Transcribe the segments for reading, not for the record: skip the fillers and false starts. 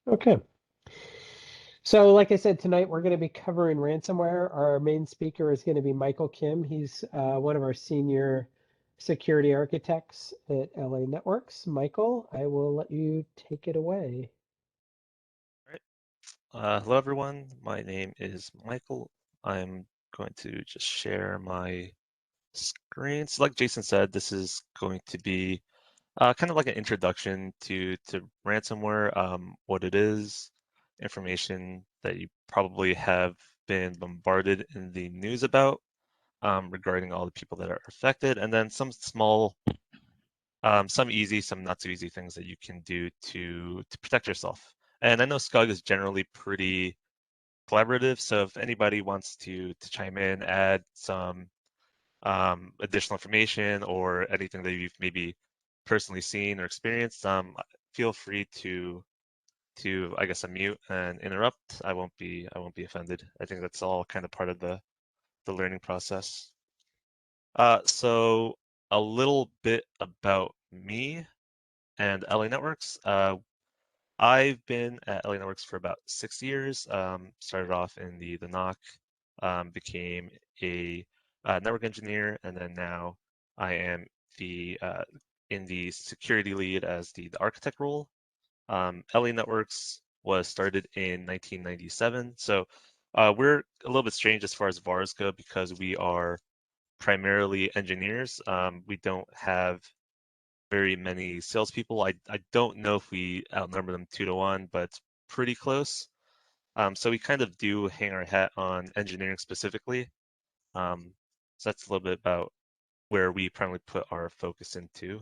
Okay. So, like I said, tonight we're going to be covering ransomware. Our main speaker is going to be Michael Kim. He's one of our senior security architects at LA Networks. Michael, I will let you take it away. All right. Hello, everyone. My name is Michael. I'm going to just share my screen. So like Jason said, this is going to be kind of like an introduction to ransomware, what it is, information that you probably have been bombarded in the news about regarding all the people that are affected, and then some small, some easy, some not so easy things that you can do to protect yourself. And I know SCUG is generally pretty collaborative. So if anybody wants to chime in, add some additional information or anything that you've maybe personally seen or experienced, feel free to I guess unmute and interrupt. I won't be offended. I think that's all kind of part of the learning process. So a little bit about me and LA Networks. I've been at LA Networks for about 6 years. Started off in the NOC, became a network engineer, and then now I am the in the security lead as the architect role. LA Networks was started in 1997, so we're a little bit strange as far as VARs go because we are primarily engineers. We don't have very many salespeople. I don't know if we outnumber them 2 to 1, but it's pretty close. So we kind of do hang our hat on engineering specifically. So that's a little bit about where we primarily put our focus into.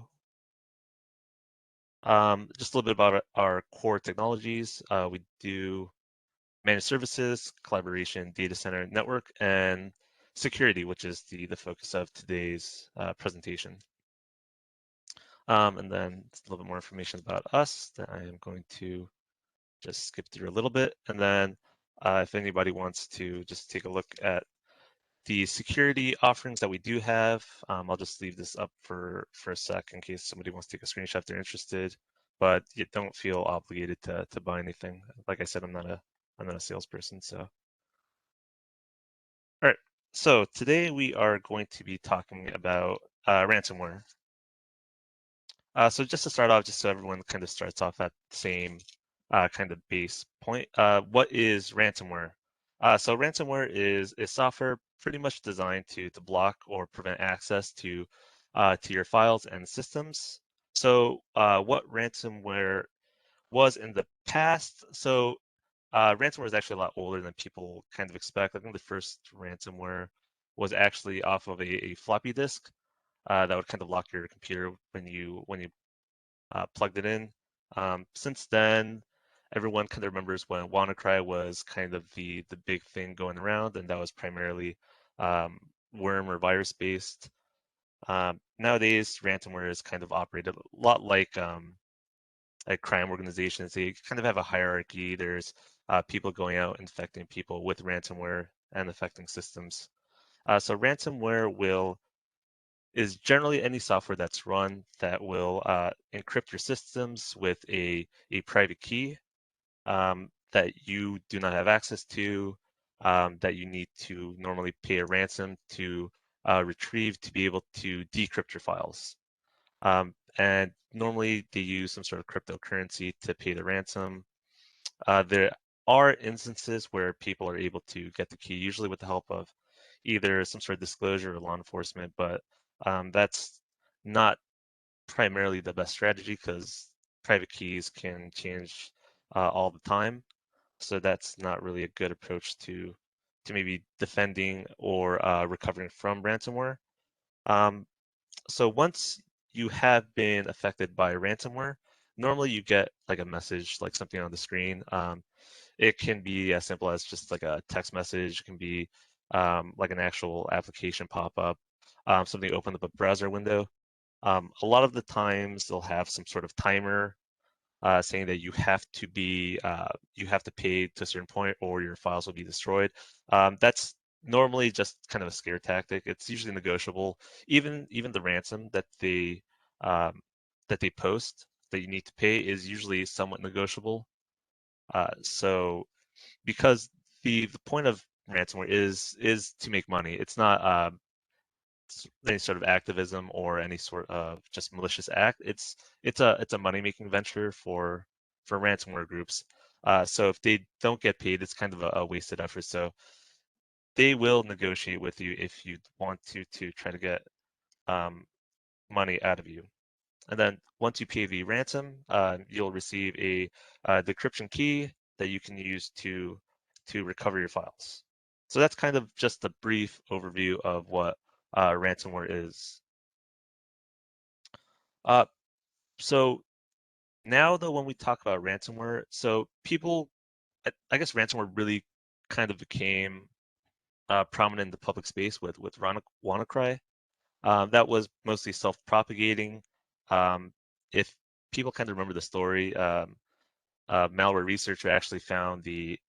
Just a little bit about our core technologies. We do managed services, collaboration, data center, network, and security, which is the focus of today's presentation. And then a little bit more information about us that I am going to just skip through a little bit. And then if anybody wants to just take a look at the security offerings that we do have, I'll just leave this up for a sec in case somebody wants to take a screenshot if they're interested. But you don't feel obligated to buy anything. Like I said, I'm not a salesperson. So all right. So today we are going to be talking about ransomware. So just to start off, just so everyone kind of starts off at the same kind of base point, what is ransomware? So ransomware is software pretty much designed to block or prevent access to your files and systems. So what ransomware was in the past? So ransomware is actually a lot older than people kind of expect. I think the first ransomware was actually off of a floppy disk that would kind of lock your computer when you plugged it in. Since then, everyone kind of remembers when WannaCry was kind of the big thing going around, and that was primarily um, worm or virus based. Nowadays, ransomware is kind of operated a lot like crime organizations. They kind of have a hierarchy. There's people going out infecting people with ransomware and affecting systems. So ransomware is generally any software that's run that will encrypt your systems with a private key that you do not have access to, that you need to normally pay a ransom to retrieve to be able to decrypt your files. And normally they use some sort of cryptocurrency to pay the ransom. There are instances where people are able to get the key, usually with the help of either some sort of disclosure or law enforcement, but that's not primarily the best strategy because private keys can change all the time. So that's not really a good approach to maybe defending or recovering from ransomware. Um, so once you have been affected by ransomware, normally you get like a message, like something on the screen. It can be as simple as just like a text message. It can be like an actual application pop-up, something open up a browser window. A lot of the times they'll have some sort of timer saying that you have to pay to a certain point or your files will be destroyed. That's normally just kind of a scare tactic. It's usually negotiable. Even the ransom um, that they post that you need to pay is usually somewhat negotiable. So because the point of ransomware is to make money. It's not any sort of activism or any sort of just malicious act. It's a money making venture for ransomware groups. So if they don't get paid, it's kind of a wasted effort. So they will negotiate with you if you want to try to get um, money out of you. And then once you pay the ransom, you'll receive a decryption key that you can use to recover your files. So that's kind of just a brief overview of what ransomware is. Uh, so now though, when we talk about ransomware, so people, I guess ransomware really kind of became prominent in the public space with WannaCry. That was mostly self-propagating. If people kind of remember the story, malware researcher actually found the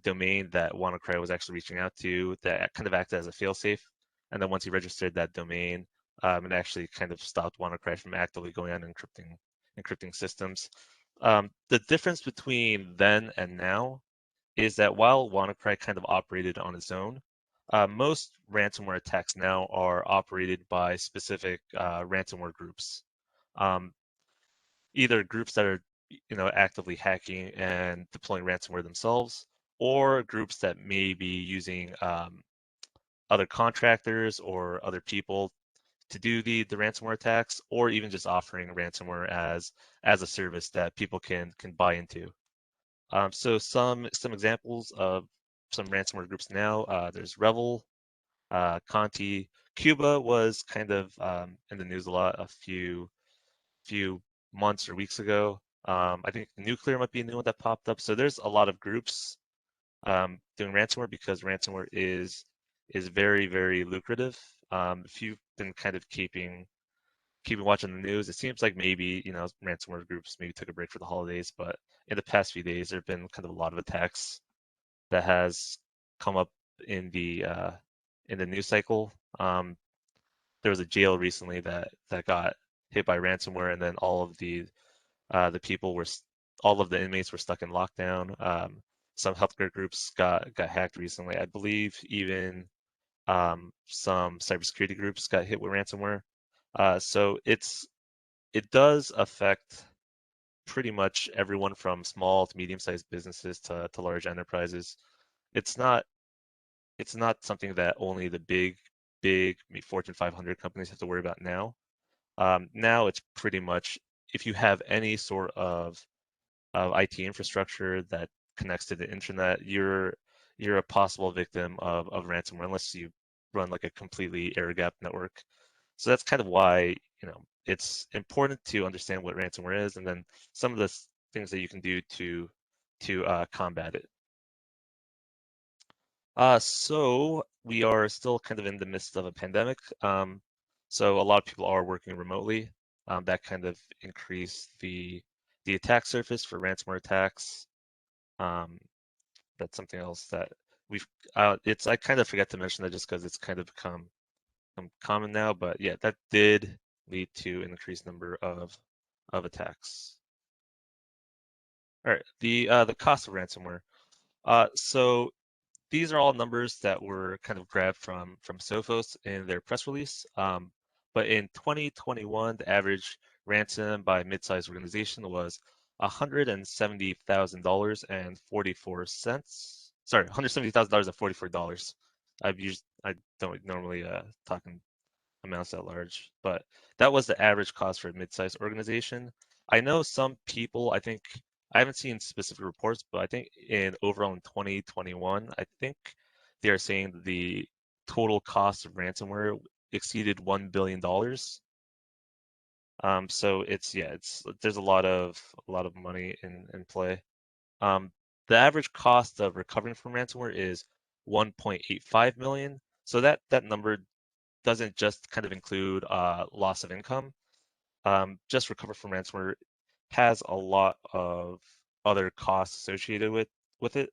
domain that WannaCry was actually reaching out to that kind of acted as a failsafe. And then once he registered that domain, it actually kind of stopped WannaCry from actively going on encrypting systems. The difference between then and now is that while WannaCry kind of operated on its own, most ransomware attacks now are operated by specific ransomware groups. Um, Either groups that are actively hacking and deploying ransomware themselves, or groups that may be using other contractors or other people to do the ransomware attacks, or even just offering ransomware as a service that people can buy into. So some examples of some ransomware groups now. There's Revel, Conti. Cuba was kind of in the news a lot a few months or weeks ago. I think Nuclear might be a new one that popped up. So there's a lot of groups doing ransomware because ransomware is very, very lucrative. If you've been kind of keeping watching the news, it seems like maybe ransomware groups maybe took a break for the holidays, but in the past few days there have been kind of a lot of attacks that has come up in the news cycle. There was a jail recently that got hit by ransomware, and then the people were all of the inmates were stuck in lockdown. Some healthcare groups got hacked recently. I believe even some cybersecurity groups got hit with ransomware. So it does affect pretty much everyone from small to medium-sized businesses to large enterprises. It's not something that only the big Fortune 500 companies have to worry about now. Now it's pretty much if you have any sort of IT infrastructure that connects to the internet, you're a possible victim of ransomware unless you run like a completely air-gapped network. So that's kind of why it's important to understand what ransomware is, and then some of the things that you can do to combat it. So we are still kind of in the midst of a pandemic. So a lot of people are working remotely. That kind of increased the attack surface for ransomware attacks. That's something else that we've I kind of forget to mention that just because it's kind of become common now, but yeah, that did lead to an increased number of attacks. All right, the cost of ransomware. So these are all numbers that were kind of grabbed from Sophos in their press release. But in 2021, the average ransom by mid-sized organization was $170,000.44. Sorry, $170,000.44. I don't normally talk in amounts that large, but that was the average cost for a mid-sized organization. I know some people, I haven't seen specific reports, but I think overall in 2021, I think they are saying the total cost of ransomware exceeded $1 billion. So there's a lot of money in play. The average cost of recovering from ransomware is 1.85 million. So that number doesn't just kind of include loss of income. Just recover from ransomware has a lot of other costs associated with it.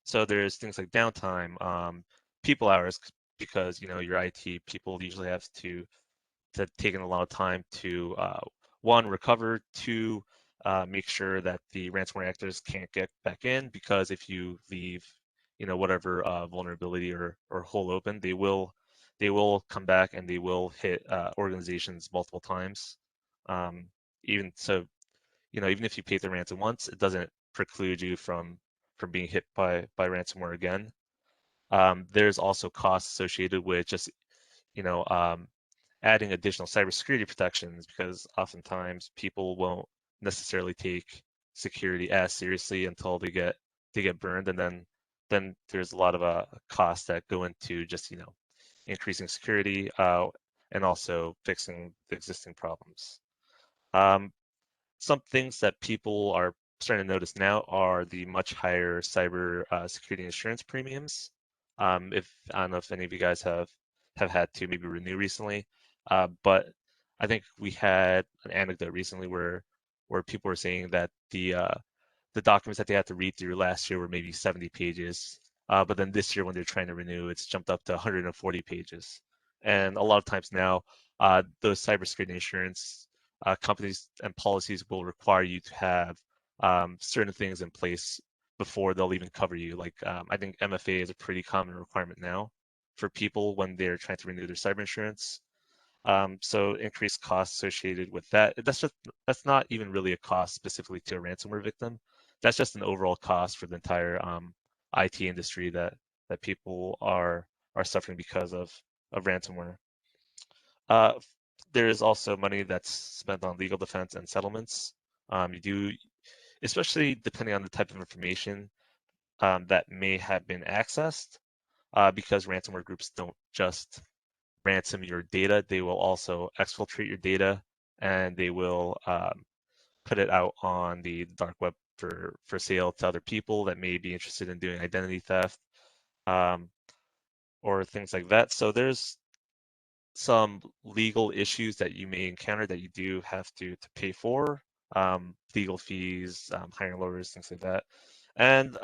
So there's things like downtime, people hours, because your IT people usually have to take in a lot of time to one recover, two make sure that the ransomware actors can't get back in, because if you leave, whatever vulnerability or hole open, they will come back and they will hit organizations multiple times. Even so, even if you pay the ransom once, it doesn't preclude you from being hit by ransomware again. There's also costs associated with just you know um, adding additional cybersecurity protections, because oftentimes people won't necessarily take security as seriously until they get burned, and then there's a lot of costs that go into just increasing security and also fixing the existing problems. Um, some things that people are starting to notice now are the much higher cyber security insurance premiums. If I don't know if any of you guys have had to maybe renew recently, but I think we had an anecdote recently where people were saying that the documents that they had to read through last year were maybe 70 pages, but then this year when they're trying to renew, it's jumped up to 140 pages. And a lot of times now, those cybersecurity insurance companies and policies will require you to have certain things in place before they'll even cover you. Like I think MFA is a pretty common requirement now for people when they're trying to renew their cyber insurance. So increased costs associated with that. That's not even really a cost specifically to a ransomware victim. That's just an overall cost for the entire IT industry that people are suffering because of ransomware. Uh, there is also money that's spent on legal defense and settlements. You do, especially depending on the type of information that may have been accessed, because ransomware groups don't just ransom your data, they will also exfiltrate your data, and they will put it out on the dark web for sale to other people that may be interested in doing identity theft um, or things like that. So there's some legal issues that you may encounter that you do have to pay for, legal fees, hiring lawyers, things like that, and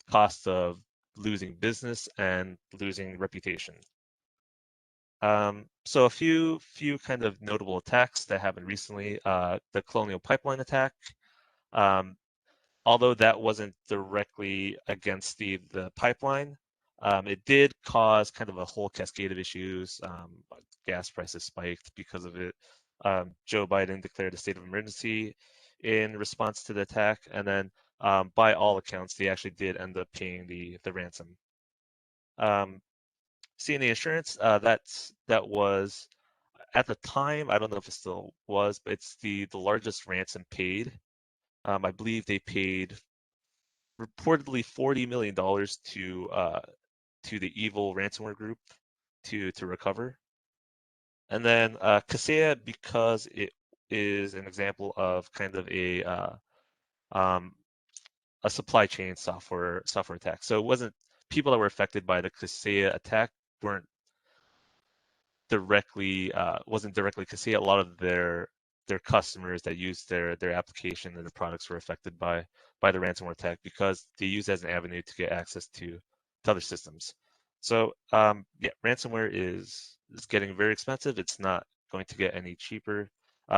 cost of losing business and losing reputation. So a few kind of notable attacks that happened recently. The Colonial Pipeline attack. Um, Although that wasn't directly against the pipeline, it did cause kind of a whole cascade of issues. Gas prices spiked because of it. Joe Biden declared a state of emergency in response to the attack, and then by all accounts, they actually did end up paying the ransom. CNA Insurance, that was at the time, I don't know if it still was, but it's the largest ransom paid. I believe they paid reportedly $40 million to the evil ransomware group to recover. And then Kaseya, because it is an example of kind of um, a supply chain software attack. So it wasn't people that were affected by the Kaseya attack weren't directly wasn't directly Kaseya. A lot of their customers that used their application and the products were affected by the ransomware attack, because they use it as an avenue to get access to other systems. So yeah, ransomware is getting very expensive. It's not going to get any cheaper.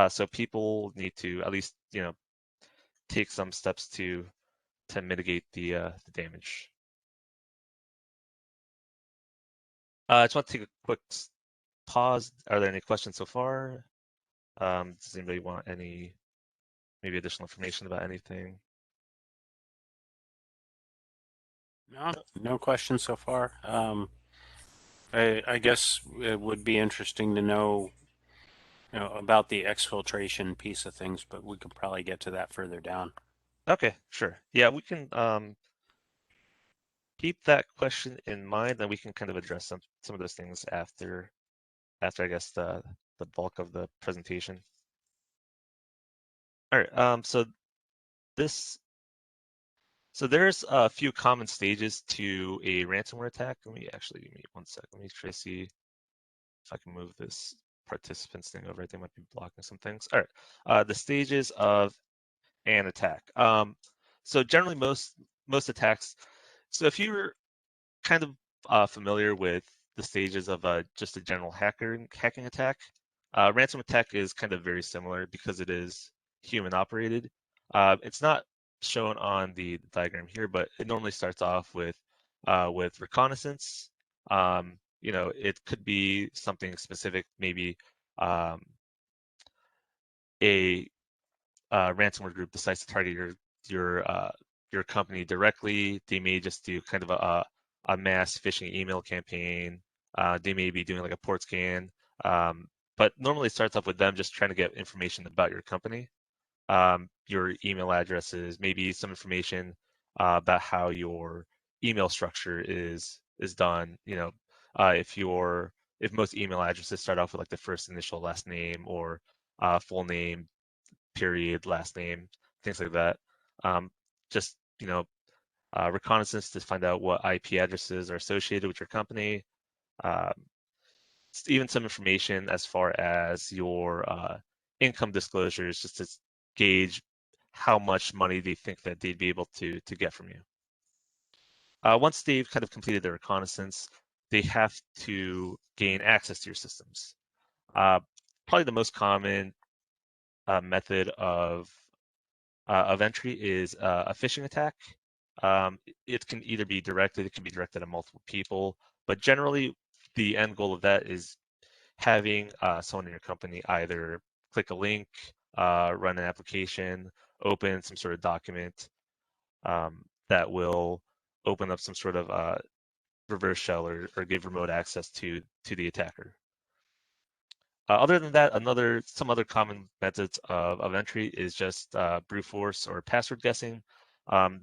So people need to at least take some steps to mitigate the damage. I just want to take a quick pause. Are there any questions so far? Does anybody want any maybe additional information about anything? No questions so far. I guess it would be interesting to know, about the exfiltration piece of things, but we could probably get to that further down. Okay, sure. Yeah, we can keep that question in mind, and we can kind of address some of those things after I guess the bulk of the presentation. All right. There's a few common stages to a ransomware attack. Let me give me 1 sec. Let me try to see if I can move this participants thing over. I think I might be blocking some things. All right. The stages of an attack. So generally most attacks. So if you're kind of familiar with the stages of just a general hacking attack, ransom attack is kind of very similar because it is human operated. It's not shown on the diagram here, but it normally starts off with reconnaissance. It could be something specific, maybe a ransomware group decides to target your company directly. They may just do kind of a mass phishing email campaign. They may be doing like a port scan, but normally it starts off with them just trying to get information about your company, your email addresses, maybe some information about how your email structure is done. If most email addresses start off with like the first initial last name or full name, period, last name, things like that. Just reconnaissance to find out what IP addresses are associated with your company. Um, Even some information as far as your income disclosures, just to gauge how much money they think that they'd be able to get from you. Once they've kind of completed their reconnaissance, they have to gain access to your systems. Probably the most common method of entry is a phishing attack. It can either be directed, it can be directed at multiple people, but generally the end goal of that is having someone in your company either click a link, run an application, open some sort of document that will open up some sort of reverse shell or give remote access to the attacker. Other than that, some other common methods of entry is just brute force or password guessing.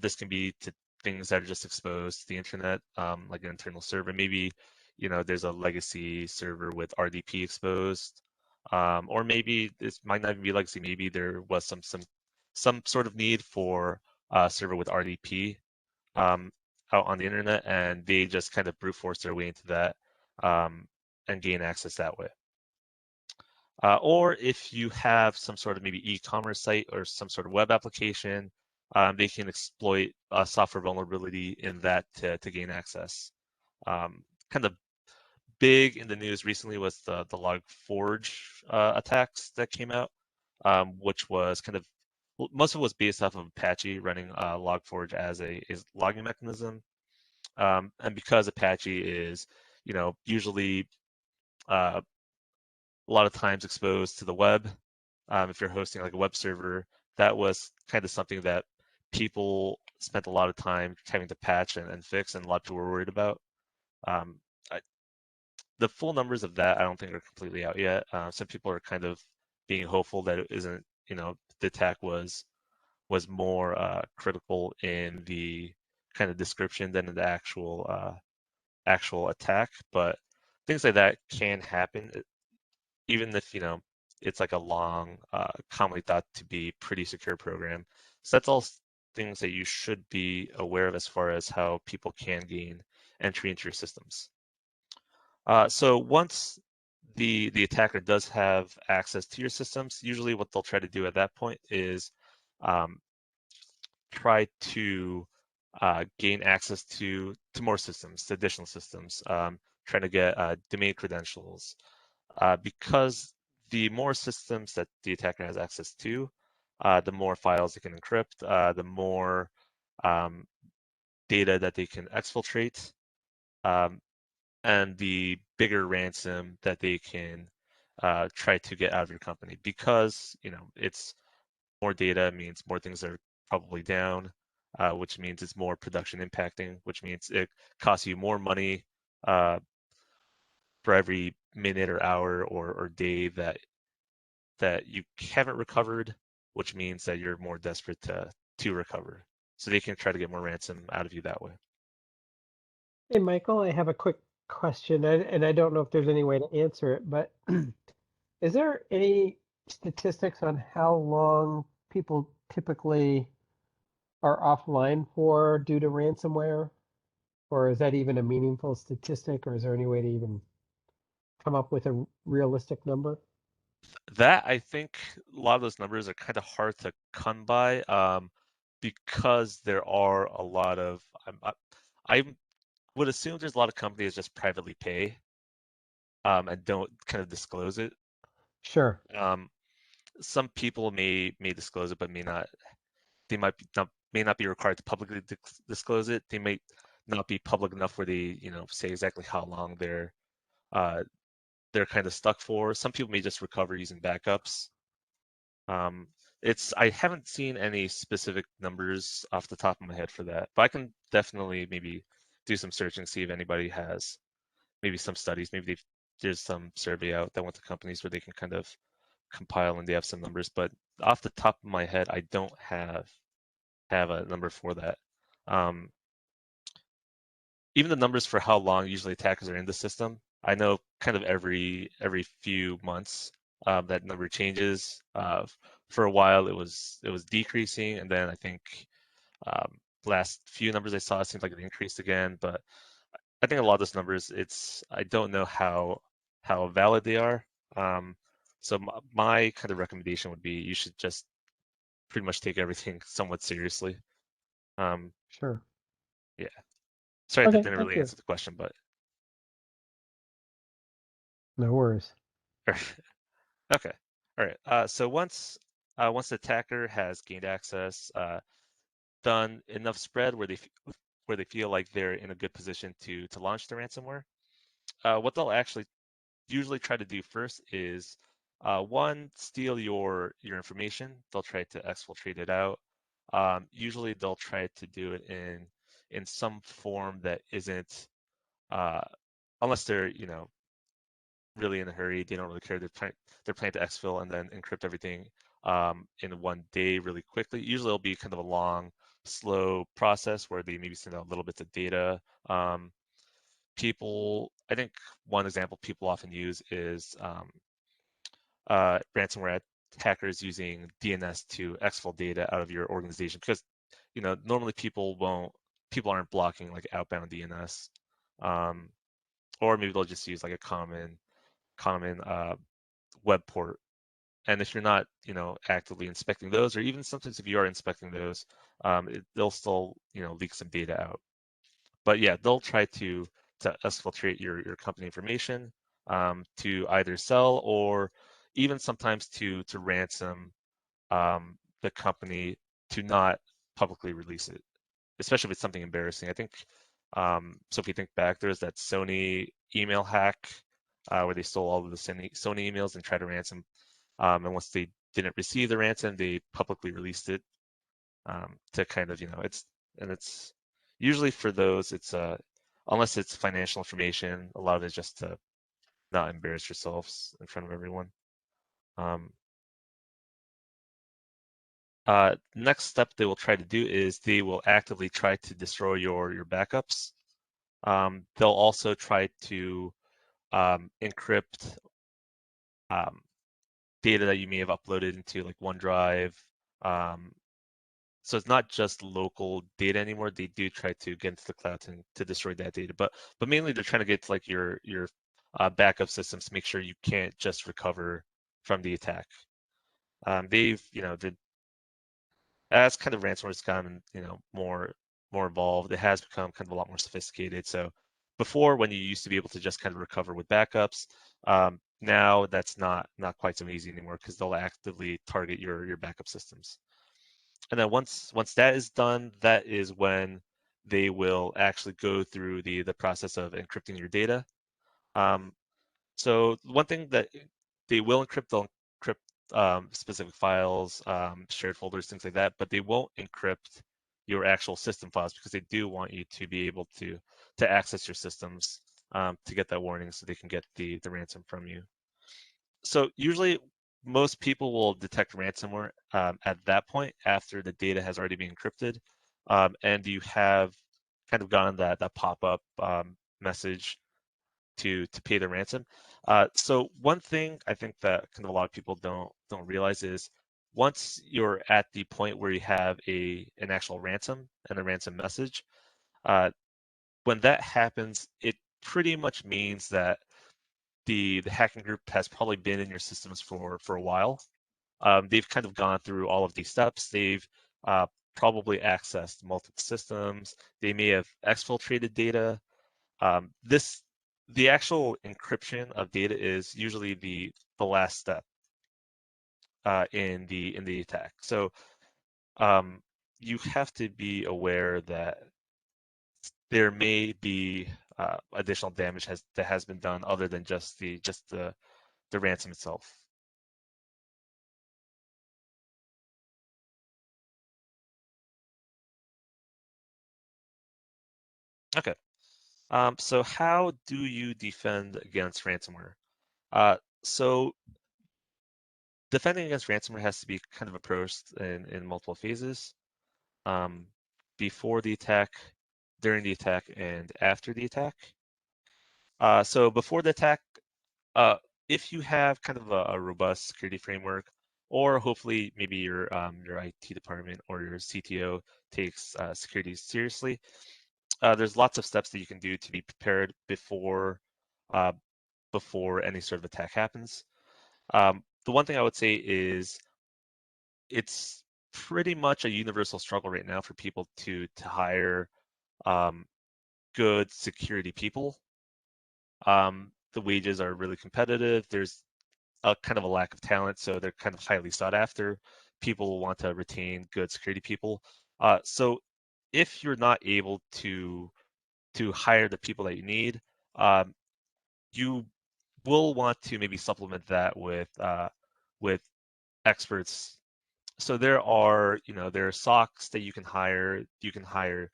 This can be to things that are just exposed to the internet, like an internal server. Maybe there's a legacy server with RDP exposed, or maybe this might not even be legacy. Maybe there was some sort of need for a server with RDP out on the internet, and they just kind of brute force their way into that and gain access that way. Or if you have some sort of maybe e-commerce site or some sort of web application, they can exploit a software vulnerability in that to gain access. Kind of big in the news recently was the Log4j attacks that came out, which was most of it was based off of Apache running Log4j as a logging mechanism. And because Apache is, usually a lot of times exposed to the web. If you're hosting like a web server, that was kind of something that people spent a lot of time having to patch and fix, and a lot of people were worried about. The full numbers of that I don't think are completely out yet. Some people are kind of being hopeful that it isn't, the attack was more critical in the kind of description than in the actual attack. But things like that can happen, even if it's like a long, commonly thought to be pretty secure program. So that's all things that you should be aware of as far as how people can gain entry into your systems. So once the attacker does have access to your systems, usually what they'll try to do at that point is try to gain access to more systems, to additional systems, trying to get domain credentials. Because the more systems that the attacker has access to, the more files they can encrypt, the more data that they can exfiltrate, and the bigger ransom that they can try to get out of your company. Because it's more data means more things are probably down, which means it's more production impacting, which means it costs you more money for every minute or hour or day that you haven't recovered, which means that you're more desperate to recover. So they can try to get more ransom out of you that way. Hey, Michael, I have a quick question, and I don't know if there's any way to answer it, but is there any statistics on how long people typically are offline for due to ransomware? Or is that even a meaningful statistic, or is there any way to even come up with a realistic number? That, I think a lot of those numbers are kind of hard to come by, because there are a lot of, I would assume there's a lot of companies just privately pay and don't kind of disclose it. Sure. Some people may disclose it, but may not they may not be required to publicly disclose it. They might not be public enough where they, say exactly how long they're kind of stuck for. Some people may just recover using backups. I haven't seen any specific numbers off the top of my head for that, but I can definitely maybe do some searching, see if anybody has maybe some studies, maybe there's some survey out that went to companies where they can kind of compile and they have some numbers, but off the top of my head, I don't have a number for that. Even the numbers for how long usually attackers are in the system, I know kind of every few months that number changes. For a while, it was decreasing, and then I think last few numbers I saw it seemed like it increased again. But I think a lot of those numbers, I don't know how valid they are. So my kind of recommendation would be you should just pretty much take everything somewhat seriously. Sure. Yeah. Sorry, that Okay, didn't thank really you. answer the question, but No worries. okay. All right. So once the attacker has gained access, done enough spread where they feel like they're in a good position to launch the ransomware, what they'll actually usually try to do first is one, steal your information. They'll try to exfiltrate it out. Usually they'll try to do it in some form that isn't unless they're really in a hurry. They don't really care. They're planning to exfil and then encrypt everything in one day really quickly. Usually it'll be kind of a long, slow process where they maybe send out little bits of data. I think one example people often use is ransomware hackers using DNS to exfil data out of your organization, because normally people aren't blocking like outbound DNS, or maybe they'll just use like a common web port. And if you're not actively inspecting those, or even sometimes if you are inspecting those, they'll still leak some data out. But yeah, they'll try to exfiltrate your company information to either sell or even sometimes to ransom the company to not publicly release it, especially if it's something embarrassing. I think so. If you think back, there was that Sony email hack where they stole all of the Sony emails and tried to ransom. And once they didn't receive the ransom, they publicly released it to kind of it's usually for those it's unless it's financial information, a lot of it's just to not embarrass yourselves in front of everyone. Next step they will try to do is they will actively try to destroy your backups. They'll also try to encrypt data that you may have uploaded into like OneDrive. So it's not just local data anymore. They do try to get into the cloud to destroy that data, but mainly they're trying to get to like your backup systems to make sure you can't just recover from the attack. They've as kind of ransomware's gotten more involved, it has become kind of a lot more sophisticated. So before, when you used to be able to just kind of recover with backups, now that's not quite so easy anymore, because they'll actively target your backup systems. And then once that is done, that is when they will actually go through the process of encrypting your data. So one thing that they will encrypt, they'll encrypt specific files, shared folders, things like that, but they won't encrypt your actual system files, because they do want you to be able to access your systems to get that warning, so they can get the ransom from you. So usually most people will detect ransomware at that point, after the data has already been encrypted, and you have kind of gotten that pop-up message to pay the ransom. So one thing I think that kind of a lot of people don't realize is, once you're at the point where you have an actual ransom and a ransom message, when that happens, it pretty much means that the hacking group has probably been in your systems for a while. They've kind of gone through all of these steps. They've probably accessed multiple systems. They may have exfiltrated data. The actual encryption of data is usually the last step in the attack. So you have to be aware that there may be additional damage that has been done other than just the ransom itself. Okay. So how do you defend against ransomware? So defending against ransomware has to be kind of approached in multiple phases. Before the attack, during the attack, and after the attack. So before the attack, if you have kind of a robust security framework, or hopefully maybe your IT department or your CTO takes security seriously, there's lots of steps that you can do to be prepared before any sort of attack happens. The one thing I would say is it's pretty much a universal struggle right now for people to hire good security people. The wages are really competitive. There's a kind of a lack of talent, so they're kind of highly sought after. People want to retain good security people. So if you're not able to hire the people that you need, you will want to maybe supplement that with experts. So there are SOCs that you can hire. You can hire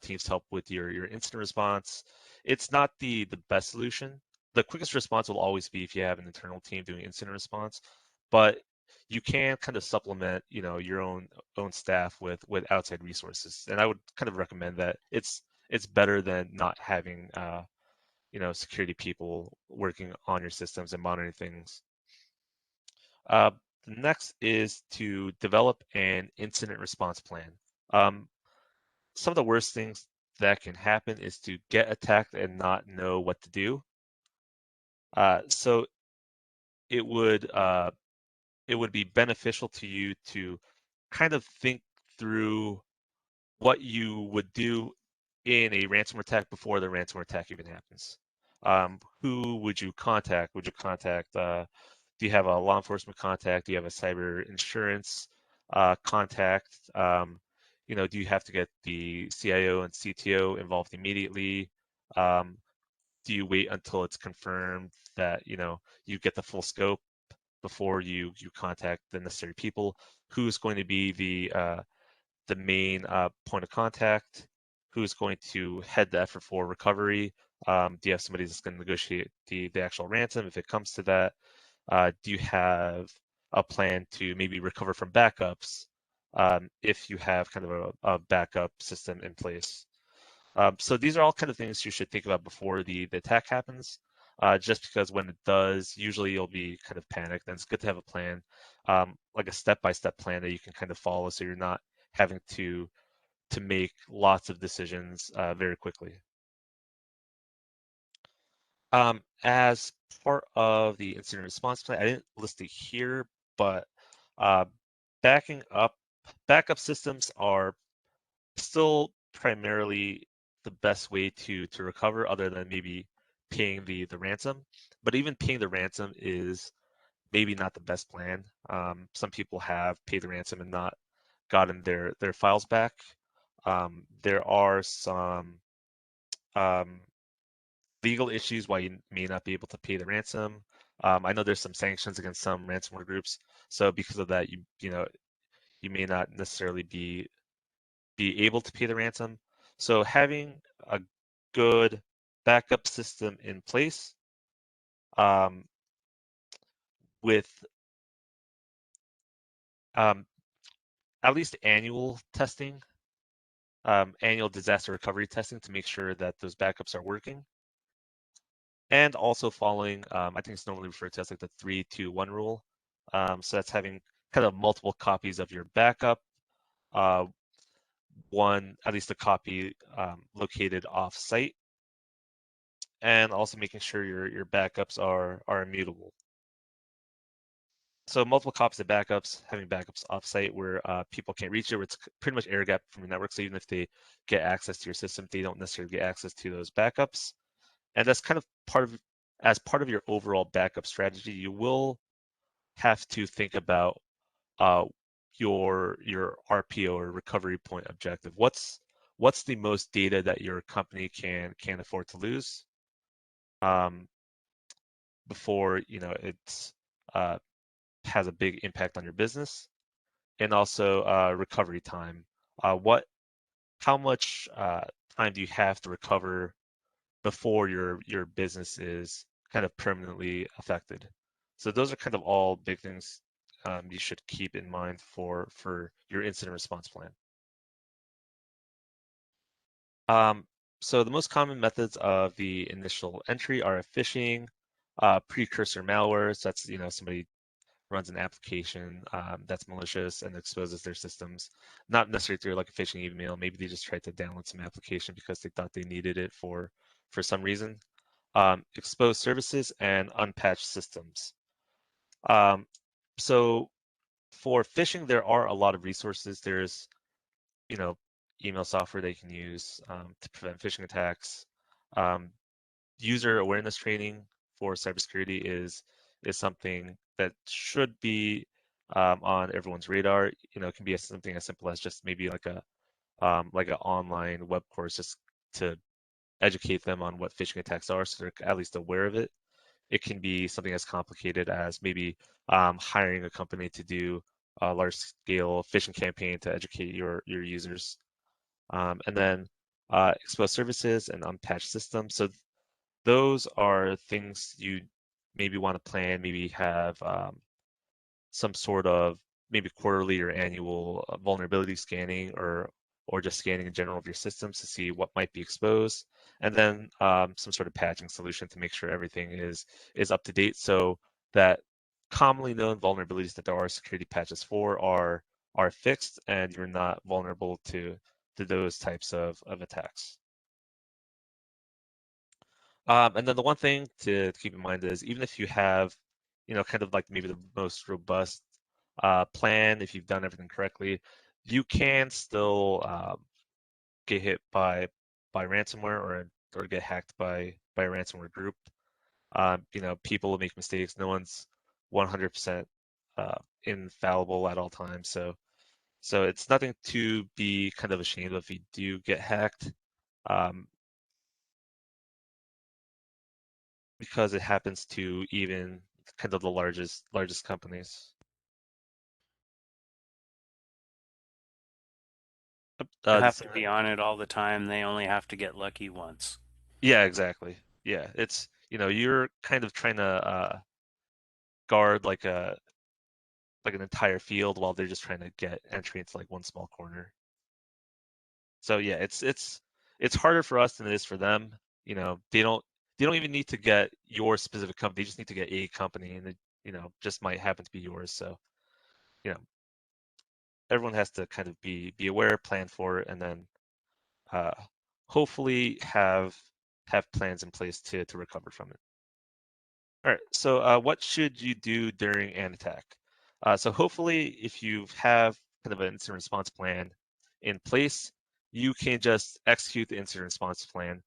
teams to help with your incident response. It's not the best solution. The quickest response will always be if you have an internal team doing incident response, but you can kind of supplement your own staff with outside resources. And I would kind of recommend that. It's better than not having security people working on your systems and monitoring things. The next is to develop an incident response plan. Some of the worst things that can happen is to get attacked and not know what to do. So it would be beneficial to you to kind of think through what you would do in a ransomware attack before the ransomware attack even happens. Who would you contact? Would you contact? Do you have a law enforcement contact? Do you have a cyber insurance contact? Do you have to get the CIO and CTO involved immediately? Do you wait until it's confirmed that you get the full scope before you contact the necessary people? Who's going to be the main point of contact? Who's going to head the effort for recovery? Do you have somebody that's going to negotiate the actual ransom if it comes to that? Do you have a plan to maybe recover from backups if you have kind of a backup system in place? So these are all kind of things you should think about before the attack happens, just because when it does, usually you'll be kind of panicked, and it's good to have a plan, like a step-by-step plan that you can kind of follow, so you're not having to make lots of decisions very quickly. As part of the incident response plan, I didn't list it here, but backup systems are still primarily the best way to recover, other than maybe paying the ransom. But even paying the ransom is maybe not the best plan. Some people have paid the ransom and not gotten their files back. There are some legal issues why you may not be able to pay the ransom. I know there's some sanctions against some ransomware groups, so because of that, you may not necessarily be able to pay the ransom. So having a good backup system in place with at least annual testing, annual disaster recovery testing to make sure that those backups are working, and also following, I think it's normally referred to as like the 3-2-1 rule. So that's having kind of multiple copies of your backup, at least a copy located off-site, and also making sure your backups are immutable. So multiple copies of backups, having backups off-site where people can't reach it, where it's pretty much air gap from your network. So even if they get access to your system, they don't necessarily get access to those backups. And that's kind of as part of your overall backup strategy, you will have to think about your RPO or recovery point objective. What's the most data that your company can afford to lose before it's has a big impact on your business, and also recovery time. How much time do you have to recover before your business is kind of permanently affected? So those are kind of all big things you should keep in mind for your incident response plan. So the most common methods of the initial entry are phishing, precursor malware. So that's somebody runs an application that's malicious and exposes their systems, not necessarily through like a phishing email. Maybe they just tried to download some application because they thought they needed it for some reason. Exposed services and unpatched systems. So for phishing, there are a lot of resources. There's email software they can use to prevent phishing attacks. User awareness training for cybersecurity is something that should be on everyone's radar. It can be something as simple as just maybe like an online web course just to educate them on what phishing attacks are, so they're at least aware of it. It can be something as complicated as maybe hiring a company to do a large-scale phishing campaign to educate your users. And then exposed services and unpatched systems. So those are things you maybe want to plan, maybe have some sort of maybe quarterly or annual vulnerability scanning or just scanning in general of your systems to see what might be exposed, and then some sort of patching solution to make sure everything is up to date, so that commonly known vulnerabilities that there are security patches for are fixed and you're not vulnerable to those types of attacks. And then the one thing to keep in mind is even if you have, kind of like maybe the most robust plan, if you've done everything correctly, you can still get hit by ransomware or get hacked by a ransomware group. People will make mistakes. No one's 100% infallible at all times. So it's nothing to be kind of ashamed of if you do get hacked. Because it happens to even kind of the largest companies. You have to be on it all the time. They only have to get lucky once. Yeah, exactly. Yeah, it's you're kind of trying to guard like an entire field while they're just trying to get entry into like one small corner. So yeah, it's harder for us than it is for them. They don't even need to get your specific company. They just need to get a company, and it just might happen to be yours. So everyone has to kind of be aware, plan for it, and then hopefully have plans in place to recover from it. All right, so what should you do during an attack? So hopefully if you have kind of an incident response plan in place, you can just execute the incident response plan.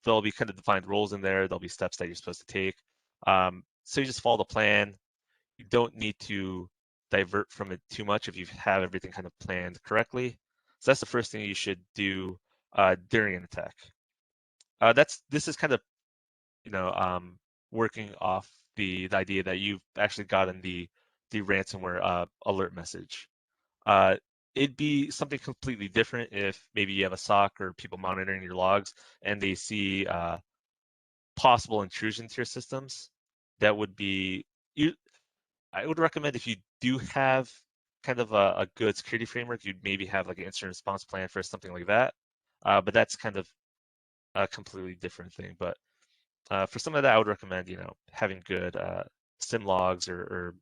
There'll be kind of defined roles in there. There'll be steps that you're supposed to take. So you just follow the plan. You don't need to divert from it too much if you have everything kind of planned correctly. So that's the first thing you should do during an attack. This is kind of working off the idea that you've actually gotten the ransomware alert message. It'd be something completely different if maybe you have a SOC or people monitoring your logs and they see possible intrusion to your systems. That would be I would recommend if you do have kind of a good security framework, you'd maybe have like an incident response plan for something like that. But that's kind of a completely different thing. But for some of that, I would recommend, having good SIM logs or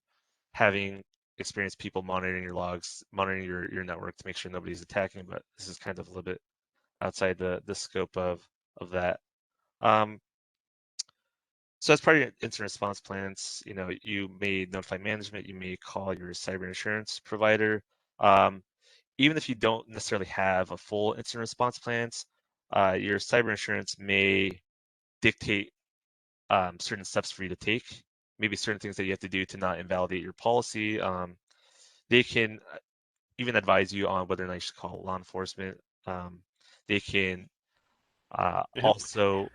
having experienced people monitoring your logs, monitoring your network to make sure nobody's attacking. But this is kind of a little bit outside the scope of that. So as part of your incident response plans, you may notify management, you may call your cyber insurance provider. Even if you don't necessarily have a full incident response plans, your cyber insurance may dictate certain steps for you to take, maybe certain things that you have to do to not invalidate your policy. they can even advise you on whether or not you should call law enforcement. They can also.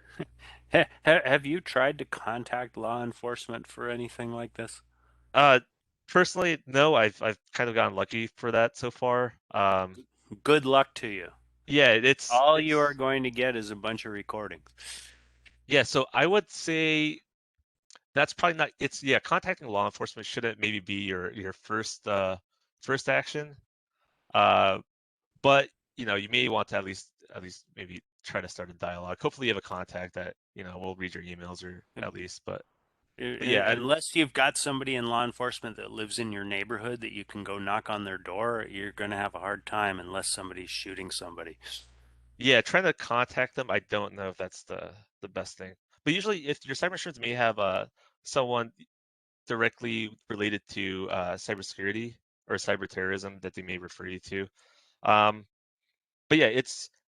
Have you tried to contact law enforcement for anything like this? Personally, no. I've kind of gotten lucky for that so far. Good luck to you. Yeah, All you are it's going to get is a bunch of recordings. yeah. So I would say that's probably not. It's yeah. Contacting law enforcement shouldn't maybe be your first action. Uh, but you may want to at least maybe try to start a dialogue. Hopefully, you have a contact that will read your emails or at least. But yeah, Unless you've got somebody in law enforcement that lives in your neighborhood that you can go knock on their door, you're going to have a hard time unless somebody's shooting somebody. yeah, trying to contact them. I don't know if that's the best thing. But usually, if your cyber insurance may have someone directly related to cybersecurity or cyber terrorism that they may refer you to. Um, but yeah,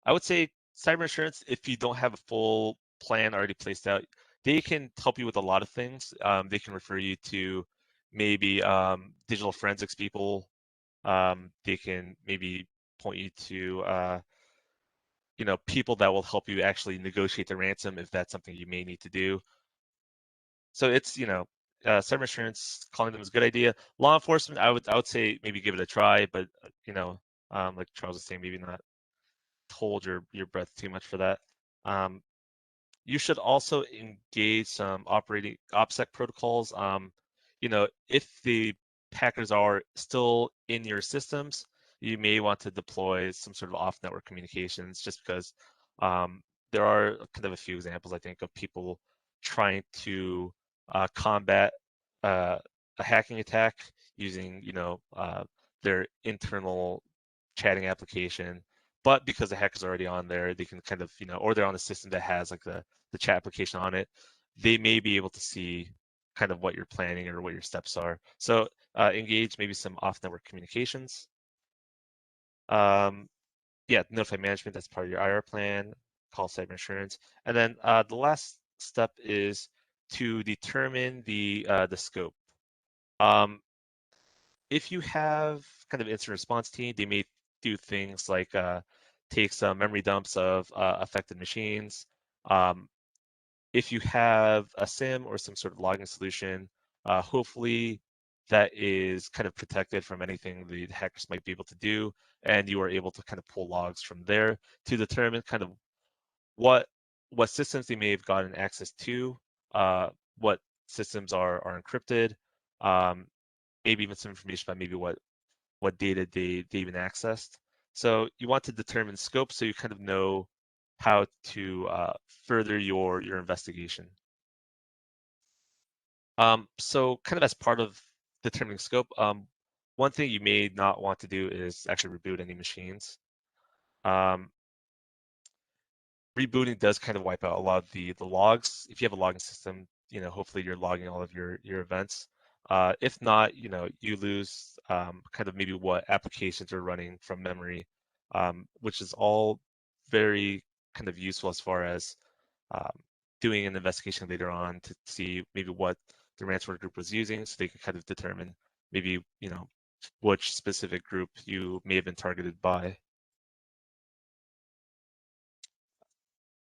I would say cyber insurance, if you don't have a full plan already placed out, they can help you with a lot of things. They can refer you to maybe digital forensics people. They can maybe point you to people that will help you actually negotiate the ransom if that's something you may need to do. So it's cyber insurance, calling them is a good idea. Law enforcement, I would say maybe give it a try, but like Charles was saying, maybe not hold your breath too much for that. Um, you should also engage some operating OPSEC protocols. If the hackers are still in your systems, you may want to deploy some sort of off-network communications just because um, there are kind of a few examples, I think, of people trying to combat a hacking attack using, their internal chatting application. But because the hacker's already on there, they can kind of, or they're on a system that has like the chat application on it, they may be able to see kind of what you're planning or what your steps are. So engage maybe some off-network communications. Yeah, notify management, that's part of your IR plan, call cyber insurance. And then the last step is to determine the scope. If you have kind of incident response team, they may do things like take some memory dumps of affected machines. If you have a SIM or some sort of logging solution, hopefully that is kind of protected from anything the hackers might be able to do, and you are able to kind of pull logs from there to determine kind of what systems they may have gotten access to, what systems are encrypted, maybe even some information about maybe what data they even accessed. So you want to determine scope so you kind of know how to further your investigation. So kind of as part of determining scope, one thing you may not want to do is actually reboot any machines. Rebooting does kind of wipe out a lot of the logs. If you have a logging system, hopefully you're logging all of your events. If not, you lose kind of maybe what applications are running from memory, which is all very kind of useful as far as um, doing an investigation later on to see maybe what the ransomware group was using, so they can kind of determine maybe which specific group you may have been targeted by.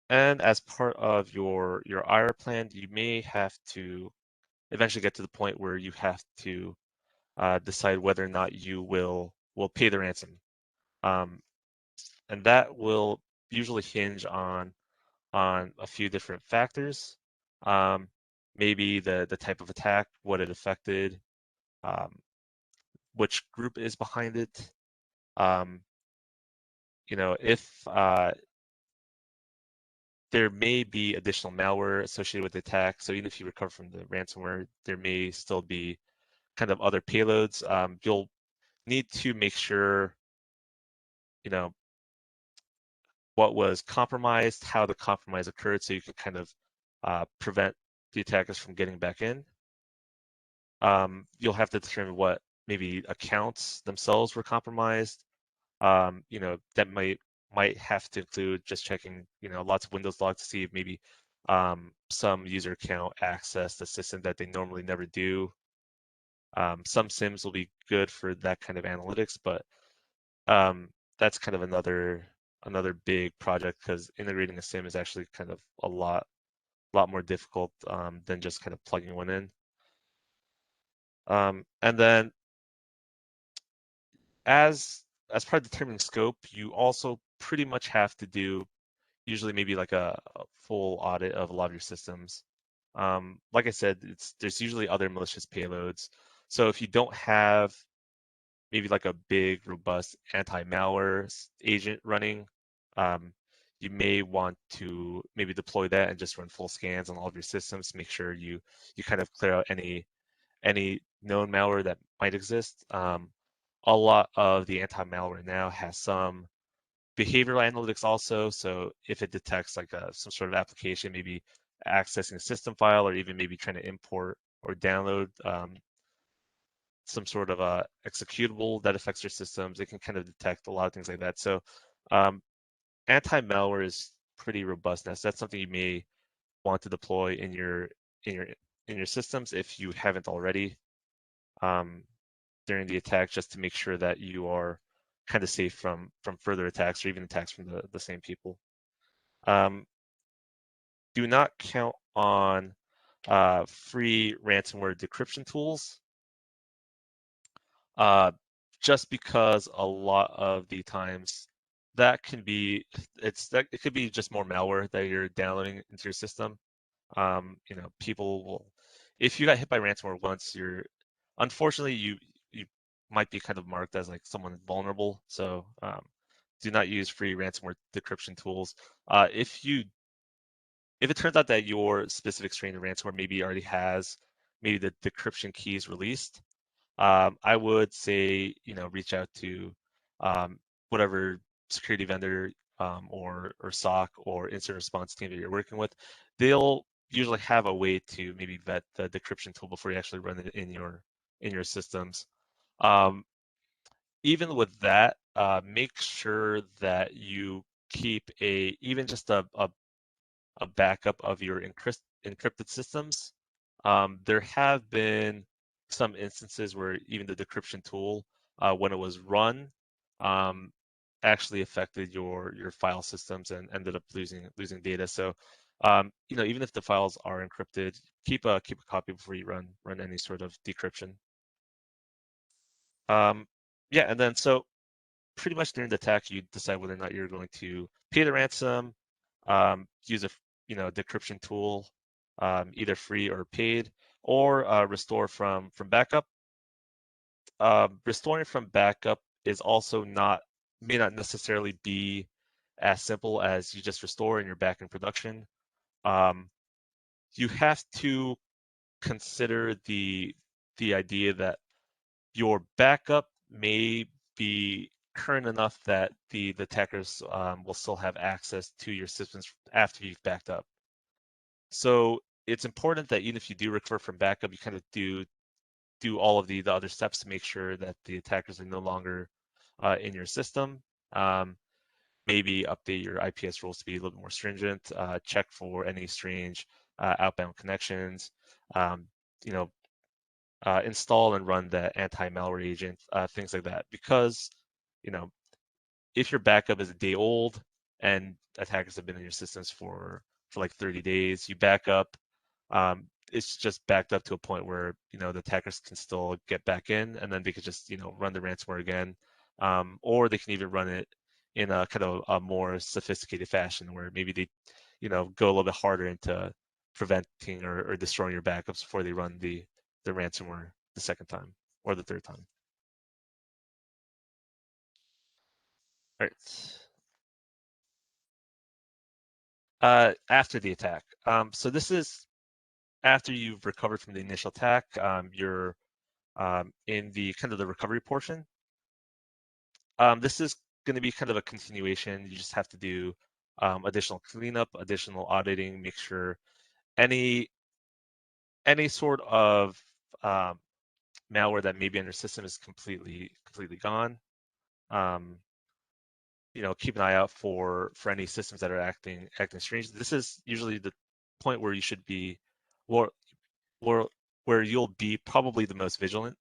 And as part of your IR plan, you may have to eventually get to the point where you have to decide whether or not you will pay the ransom, and that will usually hinge on a few different factors. Maybe the type of attack, what it affected, um, which group is behind it. If there may be additional malware associated with the attack. So even if you recover from the ransomware, there may still be kind of other payloads. You'll need to make sure, what was compromised, how the compromise occurred, so you can kind of prevent the attackers from getting back in. You'll have to determine what maybe accounts themselves were compromised. That might have to include just checking, lots of Windows logs to see if maybe some user account accessed the system that they normally never do. Some SIMs will be good for that kind of analytics, but that's kind of another big project, because integrating a SIM is actually kind of a lot more difficult than just kind of plugging one in. And then as part of determining scope, you also pretty much have to do usually maybe like a full audit of a lot of your systems. Like I said, there's usually other malicious payloads. So if you don't have maybe like a big, robust anti-malware agent running, you may want to maybe deploy that and just run full scans on all of your systems to make sure you kind of clear out any known malware that might exist. A lot of the anti-malware now has some behavioral analytics also. So if it detects like some sort of application, maybe accessing a system file, or even maybe trying to import or download some sort of executable that affects your systems, it can kind of detect a lot of things like that. So anti-malware is pretty robust now. So that's something you may want to deploy in your systems if you haven't already during the attack, just to make sure that you are kind of safe from further attacks, or even attacks from the same people. Do not count on free ransomware decryption tools, just because a lot of the times that can be it could be just more malware that you're downloading into your system. People will, if you got hit by ransomware once, unfortunately you might be kind of marked as like someone vulnerable. So do not use free ransomware decryption tools. If it turns out that your specific strain of ransomware maybe already has maybe the decryption keys released, I would say, reach out to whatever security vendor or SOC or incident response team that you're working with. They'll usually have a way to maybe vet the decryption tool before you actually run it in your systems. Even with that, make sure that you keep even just a backup of your encrypted systems. There have been some instances where even the decryption tool, when it was run, actually affected your file systems and ended up losing data. So, even if the files are encrypted, keep a copy before you run any sort of decryption. Yeah, and then so pretty much during the attack, you decide whether or not you're going to pay the ransom, use a decryption tool, either free or paid, or restore from backup. Restoring from backup is also may not necessarily be as simple as you just restore and you're back in production. You have to consider the idea that your backup may be current enough that the attackers will still have access to your systems after you've backed up. So it's important that even if you do recover from backup, you kind of do all of the other steps to make sure that the attackers are no longer in your system. Maybe update your IPS rules to be a little bit more stringent. Check for any strange outbound connections. Install and run the anti-malware agent, things like that. Because, if your backup is a day old and attackers have been in your systems for like 30 days, you back up, it's just backed up to a point where, the attackers can still get back in, and then they could just, run the ransomware again. Or they can even run it in a kind of a more sophisticated fashion where maybe they, go a little bit harder into preventing or destroying your backups before they run the ransomware the second time or the third time. All right. After the attack. So this is after you've recovered from the initial attack. You're in the kind of the recovery portion. This is going to be kind of a continuation. You just have to do additional cleanup, additional auditing, make sure any sort of malware that may be on your system is completely gone. Keep an eye out for any systems that are acting strange. This is usually the point where you should be, where you'll be probably the most vigilant,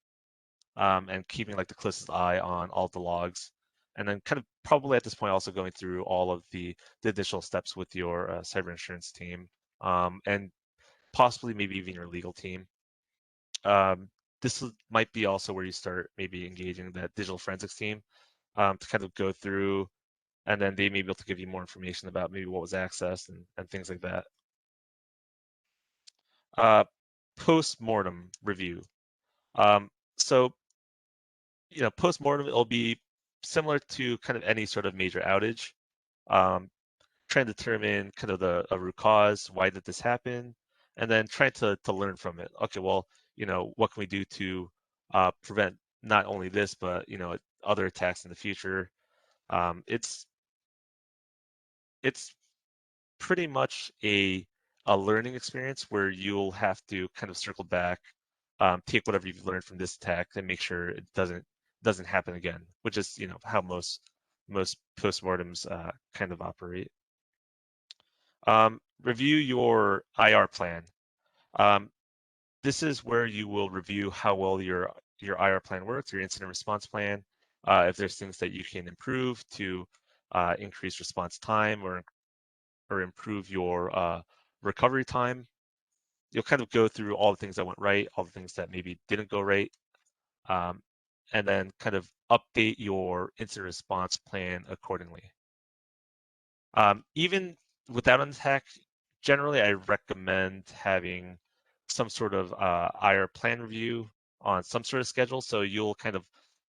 and keeping like the closest eye on all the logs. And then kind of probably at this point also going through all of the additional steps with your cyber insurance team, and possibly maybe even your legal team. This might be also where you start maybe engaging that digital forensics team to kind of go through, and then they may be able to give you more information about maybe what was accessed and things like that. Post-mortem review. So, post-mortem, it'll be similar to kind of any sort of major outage. Trying to determine kind of the root cause, why did this happen, and then trying to learn from it. Okay, well, what can we do to prevent not only this, but other attacks in the future. It's pretty much a learning experience where you'll have to kind of circle back, take whatever you've learned from this attack and make sure it doesn't happen again, which is how most postmortems kind of operate. Review your IR plan. This is where you will review how well your IR plan works, your incident response plan. If there's things that you can improve to increase response time or improve your recovery time. You'll kind of go through all the things that went right, all the things that maybe didn't go right, and then kind of update your incident response plan accordingly. Even without an attack, generally I recommend having some sort of IR plan review on some sort of schedule, so you'll kind of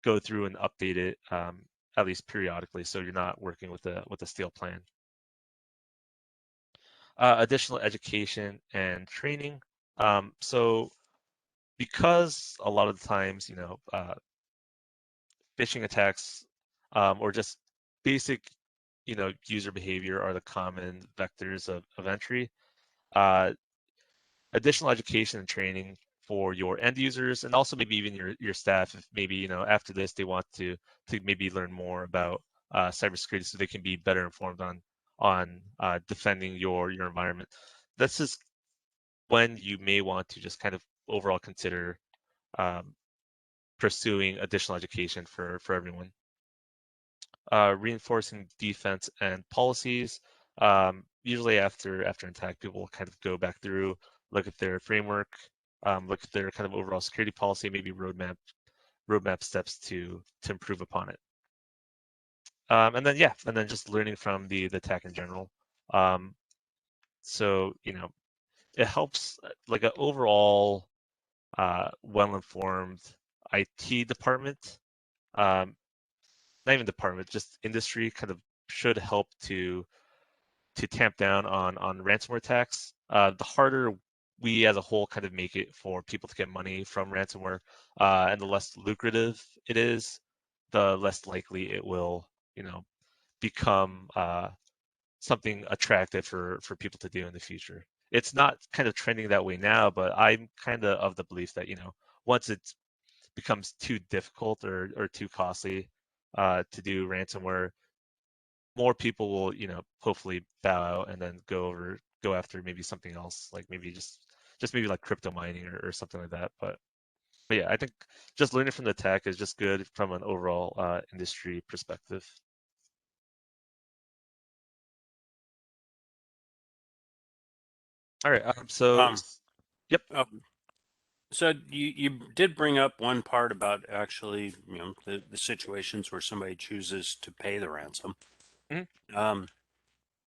go through and update it at least periodically, so you're not working with a stale plan. Additional education and training. So because a lot of the times, phishing attacks or just basic, user behavior are the common vectors of entry. Additional education and training for your end users and also maybe even your staff, if maybe, after this they want to maybe learn more about cybersecurity so they can be better informed on defending your environment. This is when you may want to just kind of overall consider pursuing additional education for everyone. Reinforcing defense and policies. Usually after an attack, people will kind of go back through, look at their framework, look at their kind of overall security policy, maybe roadmap steps to improve upon it. And then just learning from the attack in general. So it helps like an overall well-informed IT department, not even department, just industry kind of should help to tamp down on ransomware attacks. The harder we as a whole kind of make it for people to get money from ransomware, and the less lucrative it is, the less likely it will, become something attractive for people to do in the future. It's not kind of trending that way now, but I'm kind of the belief that once it becomes too difficult or too costly to do ransomware, more people will hopefully bow out and then go after maybe something else, like maybe just maybe like crypto mining or something like that. But yeah, I think just learning from the attack is just good from an overall industry perspective. All right. Yep. So you did bring up one part about actually, the situations where somebody chooses to pay the ransom. Mm-hmm.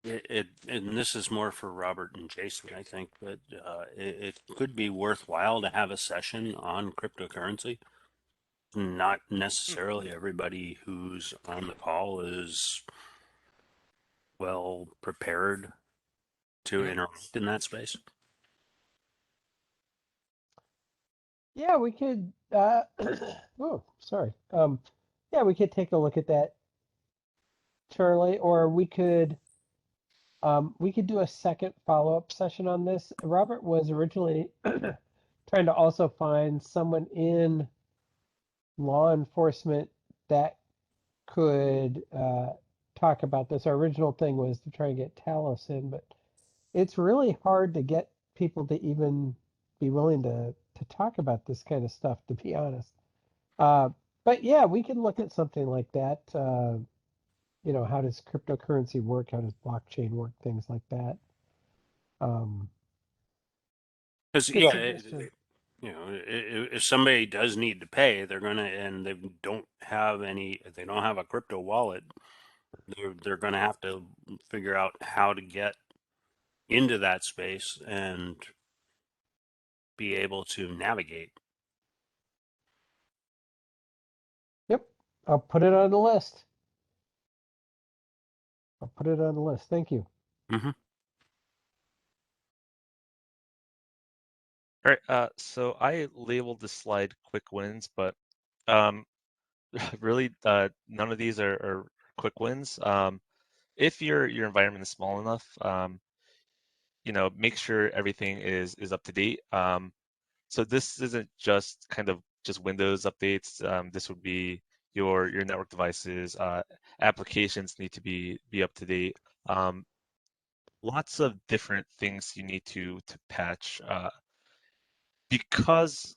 And this is more for Robert and Jason, I think, but it could be worthwhile to have a session on cryptocurrency. Not necessarily everybody who's on the call is well prepared to interact in that space. Yeah, we could. Oh, sorry. Yeah, we could take a look at that, Charlie, or we could do a second follow-up session on this. Robert was originally trying to also find someone in law enforcement that could talk about this. Our original thing was to try and get Talos in, but it's really hard to get people to even be willing to talk about this kind of stuff, to be honest. But yeah, we can look at something like that. How does cryptocurrency work? How does blockchain work? Things like that. Um, Because good yeah, suggestion. if somebody does need to pay, they're gonna, and they don't have a crypto wallet, they're gonna have to figure out how to get into that space and be able to navigate. Yep, I'll put it on the list. I'll put it on the list. Thank you. Mm-hmm. All right, so I labeled this slide quick wins, but um, really none of these are quick wins. If your environment is small enough, make sure everything is up to date. So this isn't just kind of just Windows updates. This would be your network devices. Applications need to be up to date. Lots of different things you need to patch because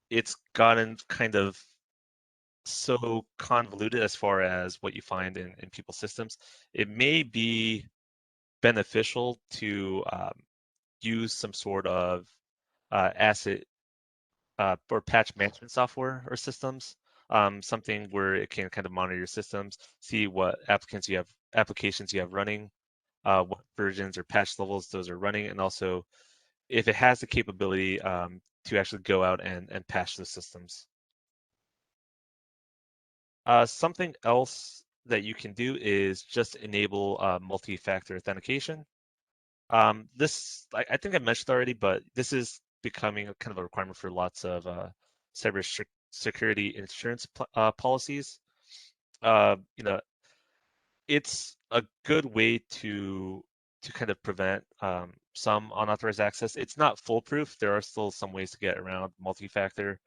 it's gotten kind of so convoluted as far as what you find in people's systems. It may be beneficial to use some sort of asset or patch management software or systems, something where it can kind of monitor your systems, see what applications you have running, what versions or patch levels those are running, and also if it has the capability to actually go out and patch the systems. Something else that you can do is just enable multi-factor authentication. I think I mentioned already, but this is becoming kind of a requirement for lots of cybersecurity insurance policies. Uh, you know, it's a good way to kind of prevent some unauthorized access. It's not foolproof. There are still some ways to get around multi-factor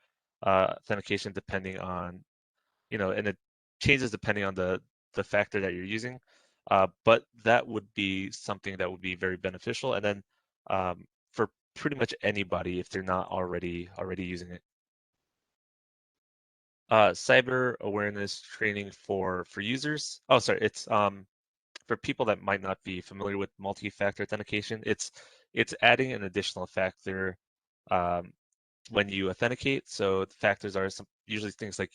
authentication depending on, and it changes depending on the factor that you're using. But that would be something that would be very beneficial. And then for pretty much anybody, if they're not already using it. Cyber awareness training for users. Oh, sorry, it's for people that might not be familiar with multi-factor authentication. It's adding an additional factor um, when you authenticate. So the factors are usually things like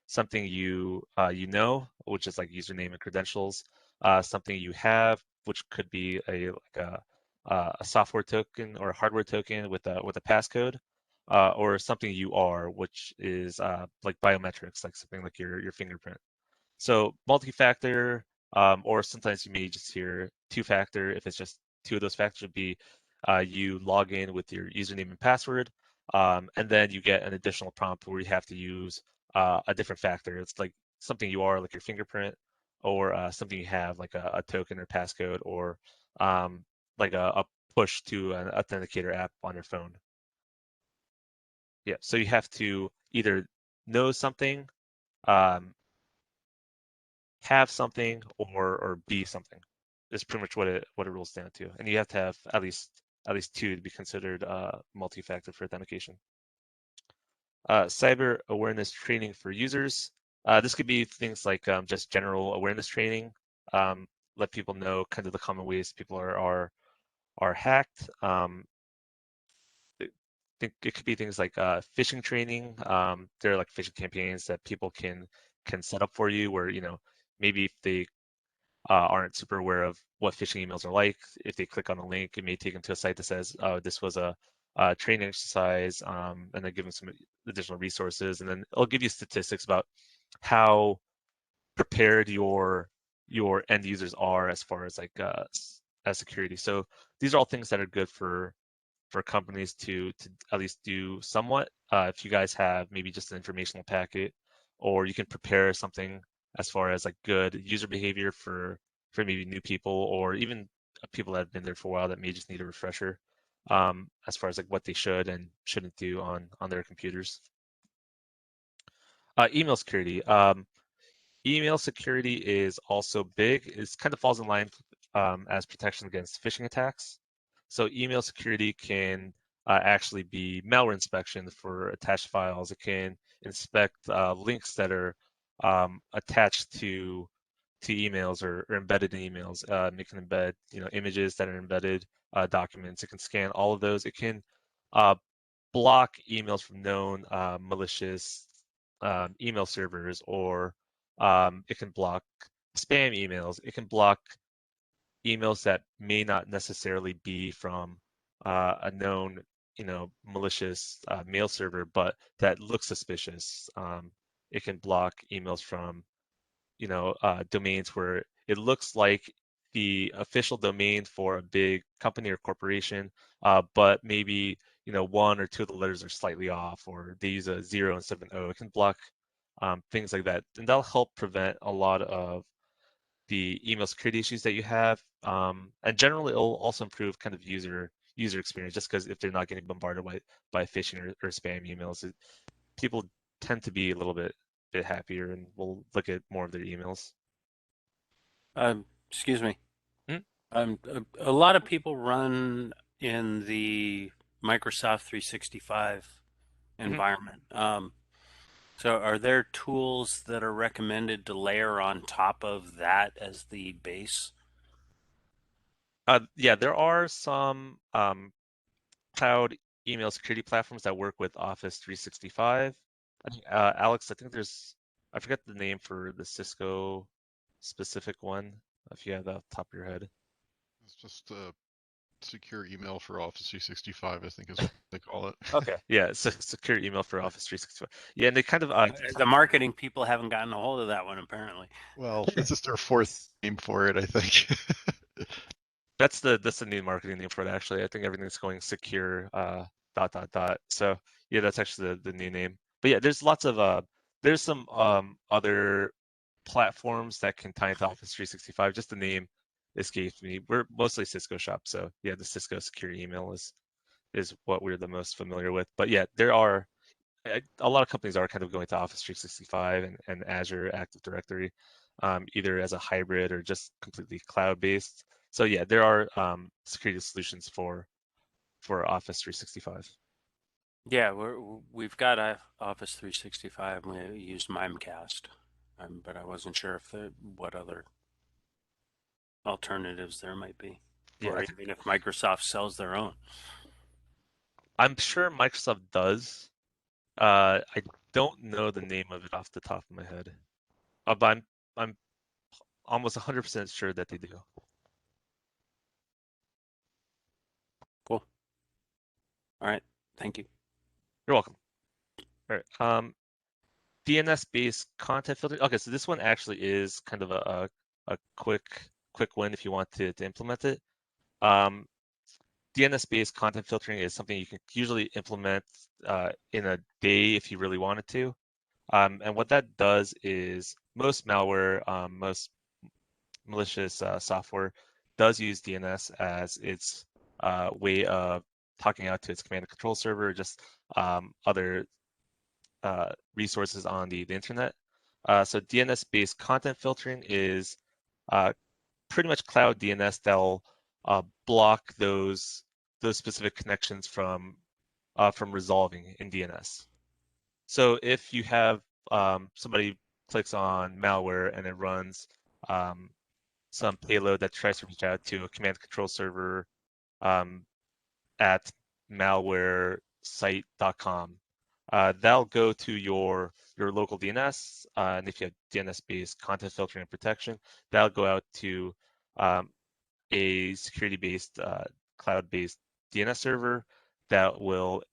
something you know, which is like username and credentials, something you have, which could be a software token or a hardware token with a passcode, or something you are, which is like biometrics, like something like your fingerprint. So multi-factor, or sometimes you may just hear two-factor. If it's just two of those factors, would be you log in with your username and password, and then you get an additional prompt where you have to use a different factor. It's like something you are, like your fingerprint, or something you have, like a token or passcode, or like a push to an authenticator app on your phone. Yeah, so you have to either know something, um, have something, or be something. Is pretty much what it rules down to, and you have to have at least two to be considered multi-factor for authentication. Cyber awareness training for users. This could be things like just general awareness training. Let people know kind of the common ways people are hacked. It could be things like phishing training. There are like phishing campaigns that people can set up for you, where maybe if they aren't super aware of what phishing emails are like, if they click on a link, it may take them to a site that says, "Oh, this was a training exercise," and then give them some additional resources, and then it'll give you statistics about how prepared your end users are as far as like as security. So these are all things that are good for companies to at least do somewhat. If you guys have maybe just an informational packet, or you can prepare something as far as like good user behavior for maybe new people, or even people that have been there for a while that may just need a refresher, as far as like what they should and shouldn't do on their computers. Email security. Email security is also big. It kind of falls in line as protection against phishing attacks. So email security can actually be malware inspection for attached files. It can inspect links that are attached to emails or embedded in emails. It can embed images that are embedded, documents. It can scan all of those. It can block emails from known malicious email servers, or it can block spam emails. It can block emails that may not necessarily be from a known, malicious mail server, but that looks suspicious. It can block emails from, domains where it looks like the official domain for a big company or corporation, but maybe one or two of the letters are slightly off, or they use a 0 instead of an O. It can block things like that, and that'll help prevent a lot of the email security issues that you have. And generally, it'll also improve kind of user experience, just because if they're not getting bombarded by phishing or spam emails, people tend to be a little bit happier and will look at more of their emails. Excuse me. Hmm? A lot of people run in the Microsoft 365 environment. So are there tools that are recommended to layer on top of that as the base? Yeah, there are some cloud email security platforms that work with Office 365. Alex, I think I forget the name for the Cisco specific one, if you have that off the top of your head. It's just secure email for Office 365, I think is what they call it. Okay, yeah, it's a secure email for Office 365. Yeah, and they kind of The marketing people haven't gotten a hold of that one, apparently. Well, it's just their fourth name for it, I think. That's the new marketing name for it, actually. I think everything's going secure dot. So yeah, that's actually the new name. But yeah, there's lots of there's some other platforms that can tie into Office 365. Just the name escapes me. We're mostly Cisco shop, so yeah, the Cisco security email is what we're the most familiar with. But yeah, there are a lot of companies are kind of going to Office 365 and Azure Active Directory, either as a hybrid or just completely cloud-based. So yeah, there are security solutions for Office 365. Yeah, we've got Office 365. We used Mimecast, but I wasn't sure what other alternatives there might be, Yeah, or even if Microsoft sells their own. I'm sure Microsoft does. I don't know the name of it off the top of my head, but I'm almost 100% sure that they do. Cool. All right. Thank you. You're welcome. All right. DNS-based content filtering. Okay, so this one actually is kind of a quick win if you want to implement it. DNS-based content filtering is something you can usually implement in a day if you really wanted to. And what that does is most malware, most malicious software does use DNS as its way of talking out to its command and control server, just other resources on the internet. So DNS-based content filtering is pretty much cloud DNS that'll block those specific connections from resolving in DNS. So if you have somebody clicks on malware and it runs some payload that tries to reach out to a command control server at malwaresite.com, that'll go to your local DNS, and if you have DNS-based content filtering and protection, that'll go out to a security-based, cloud-based DNS server that will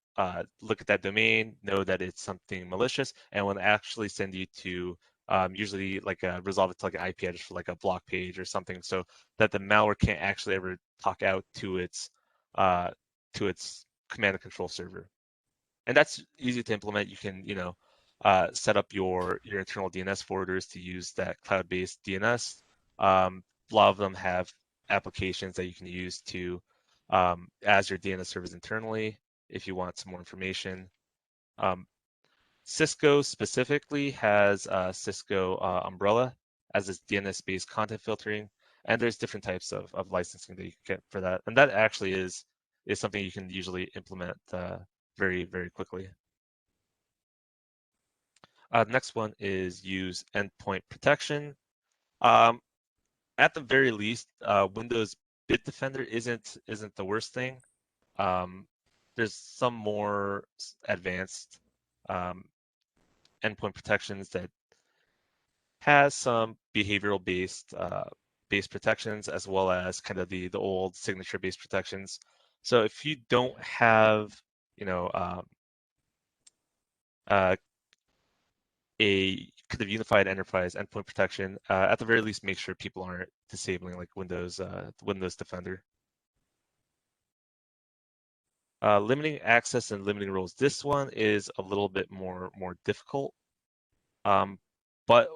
look at that domain, know that it's something malicious, and will actually send you to usually resolve it to like an IP address for like a block page or something, so that the malware can't actually ever talk out to its command and control server. And that's easy to implement. You can, set up your internal DNS forwarders to use that cloud-based DNS. A lot of them have applications that you can use to as your DNS servers internally if you want some more information. Cisco specifically has Cisco Umbrella as its DNS-based content filtering, and there's different types of licensing that you can get for that. And that actually is something you can usually implement very, very quickly. Next one is use endpoint protection. At the very least, Windows Bitdefender isn't the worst thing. There's some more advanced endpoint protections that has some behavioral based protections, as well as kind of the old signature based protections. So if you don't have, you know, a kind of unified enterprise endpoint protection, at the very least, make sure people aren't disabling like Windows Defender. Limiting access and limiting roles. This one is a little bit more difficult, but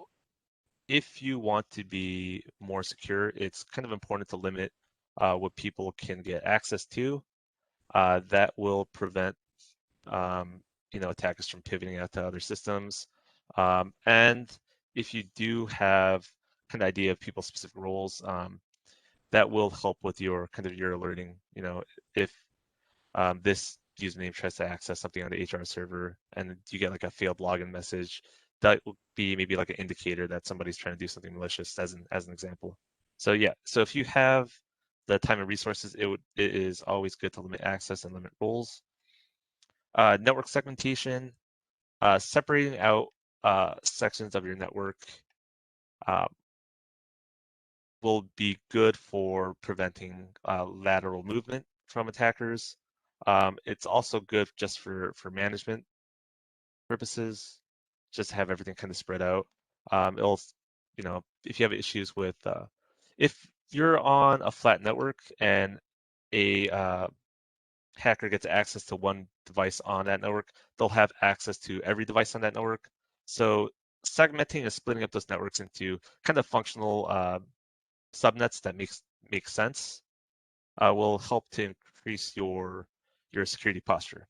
if you want to be more secure, it's kind of important to limit what people can get access to. That will prevent attackers from pivoting out to other systems. And if you do have kind of idea of people's specific roles, that will help with your alerting. If this username tries to access something on the HR server and you get like a failed login message, that will be maybe like an indicator that somebody's trying to do something malicious, as an example. So yeah, so if you have the time and resources, it is always good to limit access and limit roles. Network segmentation, separating out sections of your network will be good for preventing lateral movement from attackers. It's also good just for management purposes, just to have everything kind of spread out. It'll, if you have issues with, if you're on a flat network and a hacker gets access to one device on that network, they'll have access to every device on that network. So segmenting and splitting up those networks into kind of functional subnets that makes sense will help to increase your security posture.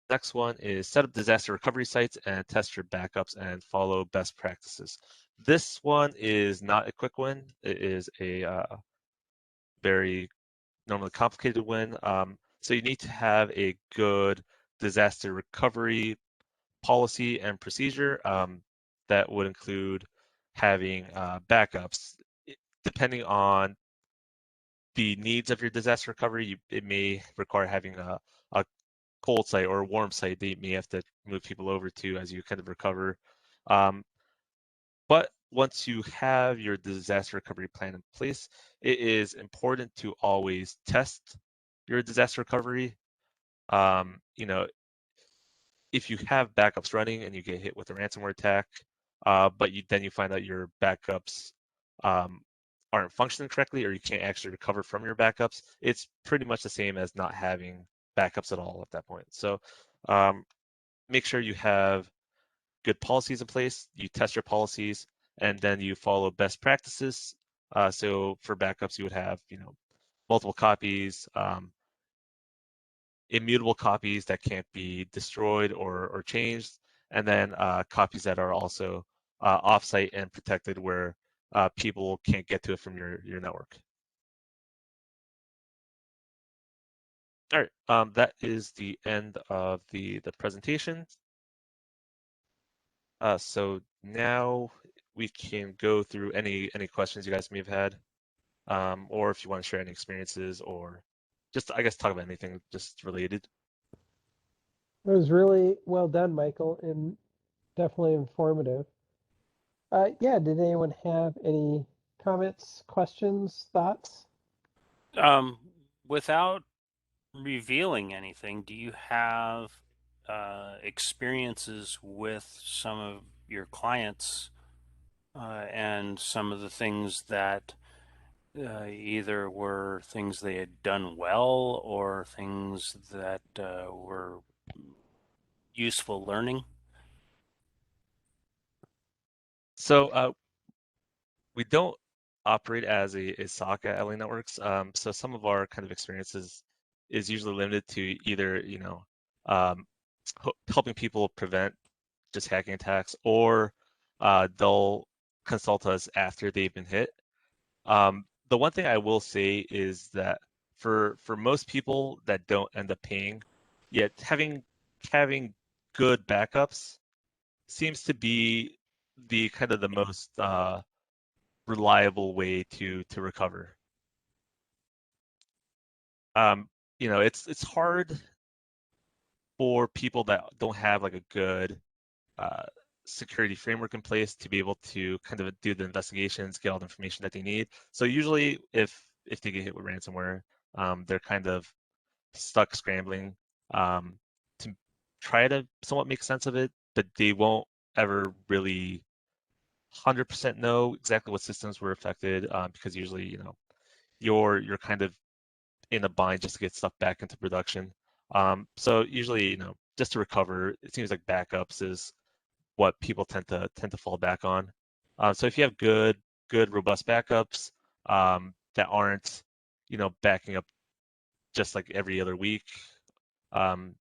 Next one is set up disaster recovery sites and test your backups and follow best practices. This one is not a quick win. It is a very normally complicated win. So you need to have a good disaster recovery policy and procedure that would include having backups. Depending on the needs of your disaster recovery, it may require having a cold site or a warm site that you may have to move people over to as you kind of recover. But once you have your disaster recovery plan in place, it is important to always test your disaster recovery. If you have backups running and you get hit with a ransomware attack, but then you find out your backups aren't functioning correctly, or you can't actually recover from your backups, it's pretty much the same as not having backups at all at that point. So make sure you have good policies in place, you test your policies, and then you follow best practices. So for backups, you would have multiple copies, immutable copies that can't be destroyed or changed, and then copies that are also offsite and protected where people can't get to it from your network. All right, that is the end of the presentation. So now we can go through any questions you guys may have had, or if you want to share any experiences, or just, I guess, talk about anything just related. It was really well done, Michael, and definitely informative. Yeah, did anyone have any comments, questions, thoughts? Without revealing anything, do you have experiences with some of your clients and some of the things that either were things they had done well or things that were useful learning? So we don't operate as a SOC at LA Networks. So some of our kind of experiences is usually limited to either, helping people prevent just hacking attacks, or they'll consult us after they've been hit. The one thing I will say is that for most people that don't end up paying, yet having good backups seems to be the kind of the most reliable way to recover. It's hard for people that don't have like a good uh, security framework in place to be able to kind of do the investigations, get all the information that they need. So usually, if they get hit with ransomware, they're kind of stuck scrambling to try to somewhat make sense of it, but they won't ever really 100% know exactly what systems were affected because usually, you're kind of in a bind just to get stuff back into production. So usually, just to recover, it seems like backups is what people tend to fall back on. So if you have good robust backups that aren't, backing up just like every other week, um,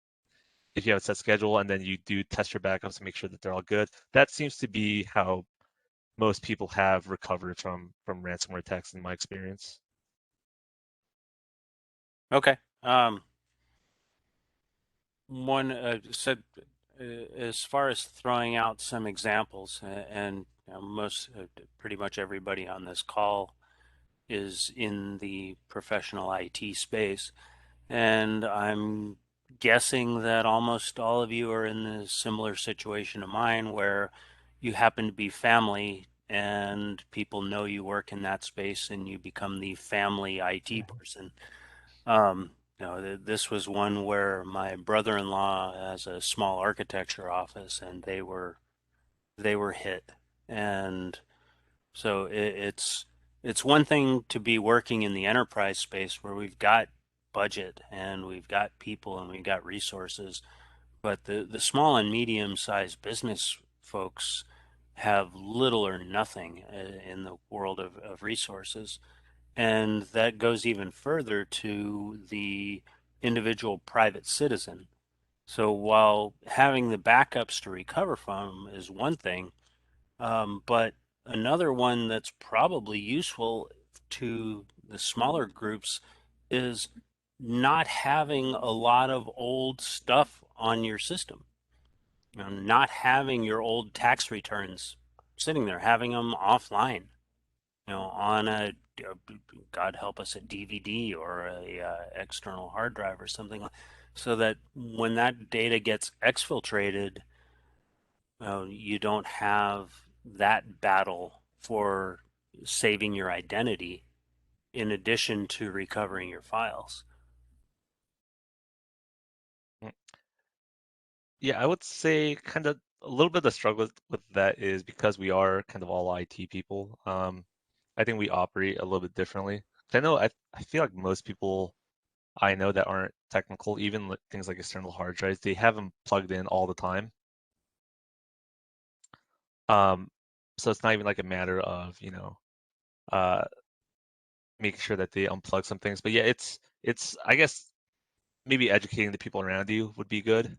if you have a set schedule and then you do test your backups to make sure that they're all good, that seems to be how most people have recovered from ransomware attacks in my experience. Okay. One said as far as throwing out some examples, and pretty much everybody on this call is in the professional IT space, and I'm guessing that almost all of you are in a similar situation to mine, where you happen to be family and people know you work in that space, and you become the family IT person. This was one where my brother-in-law has a small architecture office, and they were hit. And so it's one thing to be working in the enterprise space where we've got budget and we've got people and we've got resources, but the small and medium-sized business folks have little or nothing in the world of resources. And that goes even further to the individual private citizen. So while having the backups to recover from is one thing, but another one that's probably useful to the smaller groups is not having a lot of old stuff on your system. Not having your old tax returns sitting there, having them offline, on God help us, a DVD or a external hard drive or something, so that when that data gets exfiltrated, you don't have that battle for saving your identity in addition to recovering your files. Yeah, I would say kind of a little bit of the struggle with that is because we are kind of all IT people. I think we operate a little bit differently. I feel like most people I know that aren't technical, even things like external hard drives, they have them plugged in all the time. So it's not even like a matter of, uh, making sure that they unplug some things. But yeah, it's I guess maybe educating the people around you would be good.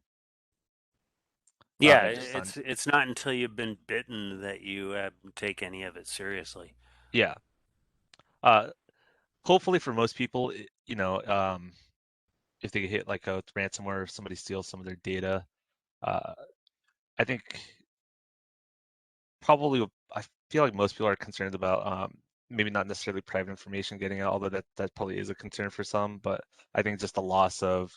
Yeah, Just on it's not until you've been bitten that you take any of it seriously. yeah. Uh, Hopefully for most people, if they get hit like a ransomware, if somebody steals some of their data, uh, I think probably I feel like most people are concerned about maybe not necessarily private information getting out, although that probably is a concern for some. But I think just the loss of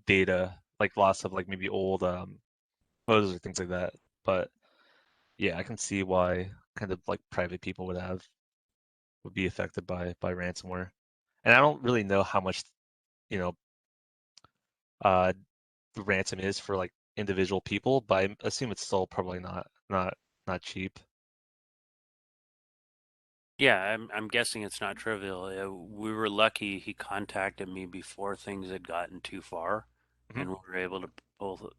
data, like loss of like maybe old photos or things like that. But yeah, I can see why kind of like private people would be affected by ransomware. And I don't really know how much, you know, uh, the ransom is for like individual people, but I assume it's still probably not cheap. Yeah, I'm guessing it's not trivial. We were lucky he contacted me before things had gotten too far, Hmm. and we were able to pull,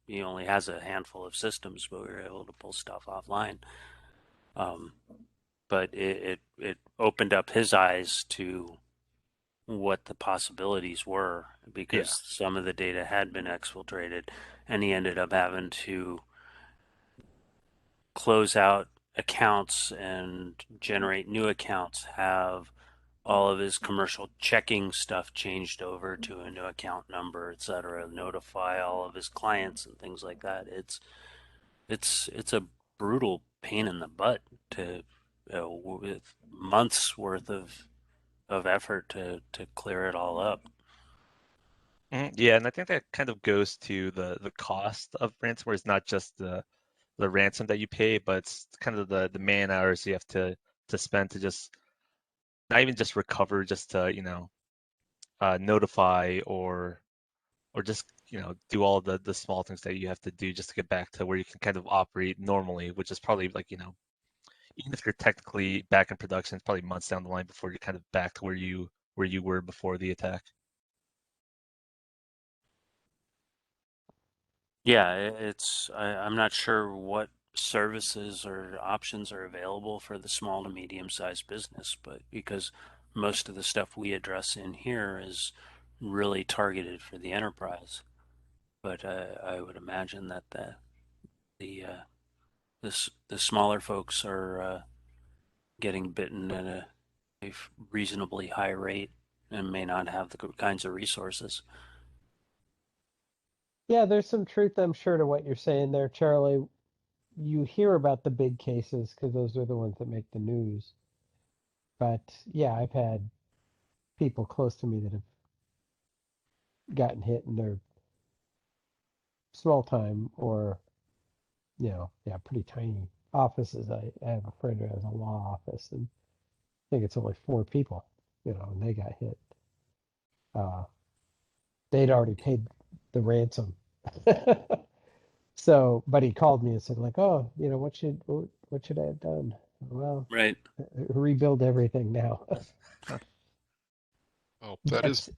he only has a handful of systems, but we were able to pull stuff offline. Um, but it opened up his eyes to what the possibilities were, Yeah, because some of the data had been exfiltrated, and he ended up having to close out accounts and generate new accounts, have all of his commercial checking stuff changed over to a new account number, et cetera, notify all of his clients and things like that. It's a brutal pain in the butt to with months worth of effort to clear it all up. Yeah, and I think that kind of goes to the cost of ransomware is not just the ransom that you pay, but it's kind of the man hours you have to spend to just not even just recover, just to, notify or just, do all the small things that you have to do just to get back to where you can kind of operate normally, which is probably like, even if you're technically back in production, it's probably months down the line before you're kind of back to where you were before the attack. Yeah, I'm not sure what services or options are available for the small to medium sized business, but because most of the stuff we address in here is really targeted for the enterprise. But I would imagine that the the smaller folks are getting bitten at a reasonably high rate and may not have the kinds of resources. Yeah, there's some truth, I'm sure, to what you're saying there, Charlie. You hear about the big cases because those are the ones that make the news. But yeah, I've had people close to me that have gotten hit in their small time or, yeah, pretty tiny offices. I have a friend who has a law office, and I think it's only 4 people, and they got hit. Uh, they'd already paid the ransom. So, but he called me and said, like, oh, what should I have done? Well, Right. rebuild everything now. Well, That's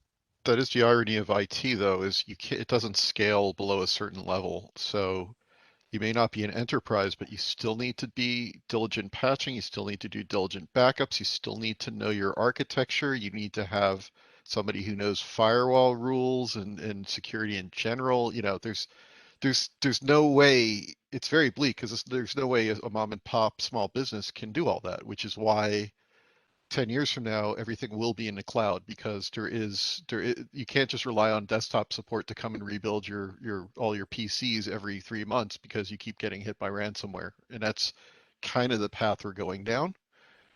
that is the irony of IT though, is it doesn't scale below a certain level. So you may not be an enterprise, but you still need to be diligent patching. You still need to do diligent backups. You still need to know your architecture. You need to have somebody who knows firewall rules and security in general. There's no way, it's very bleak because there's no way a mom and pop small business can do all that, which is why 10 years from now, everything will be in the cloud because you can't just rely on desktop support to come and rebuild all your PCs every 3 months because you keep getting hit by ransomware. And that's kind of the path we're going down.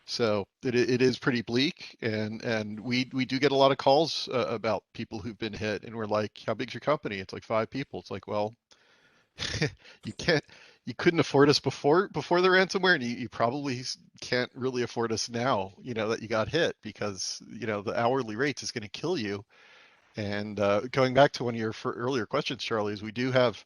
So it is pretty bleak, and we do get a lot of calls about people who've been hit, and we're like, how big's your company? It's like 5 people. It's like, well, you can't, you couldn't afford us before the ransomware, and you probably can't really afford us now, that you got hit because, the hourly rates is going to kill you. And going back to one of your earlier questions, Charlie, is we do have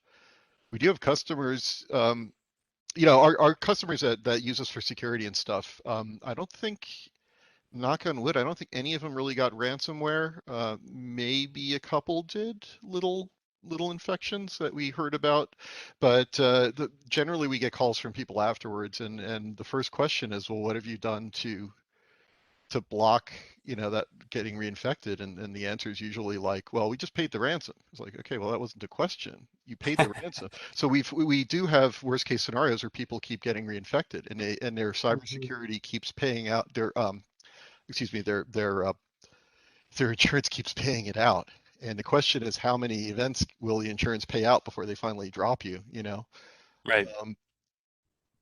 customers, our customers that use us for security and stuff. I don't think, knock on wood, I don't think any of them really got ransomware. Maybe a couple did, little infections that we heard about, but generally we get calls from people afterwards, and the first question is, well, what have you done to block, that getting reinfected? And the answer is usually like, well, we just paid the ransom. It's like, okay, well, that wasn't the question. You paid the ransom. So we do have worst case scenarios where people keep getting reinfected, and their cybersecurity keeps paying out their excuse me, their insurance keeps paying it out. And the question is, how many events will the insurance pay out before they finally drop you? Right. Um,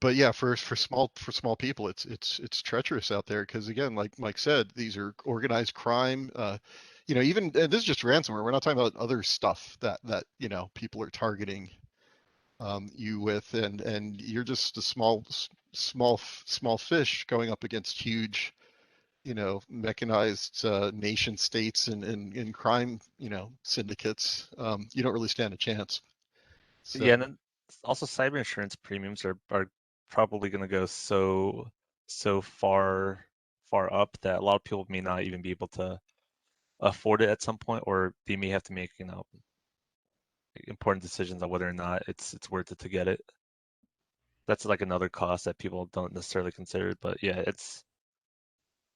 but yeah, for small people, it's treacherous out there because, again, like Mike said, these are organized crime. Even, and this is just ransomware. We're not talking about other stuff that people are targeting you with, and you're just a small fish going up against huge, mechanized nation states and crime, syndicates. You don't really stand a chance. So Yeah, and then also cyber insurance premiums are probably going to go so far up that a lot of people may not even be able to afford it at some point, or they may have to make, important decisions on whether or not it's worth it to get it. That's like another cost that people don't necessarily consider, but yeah,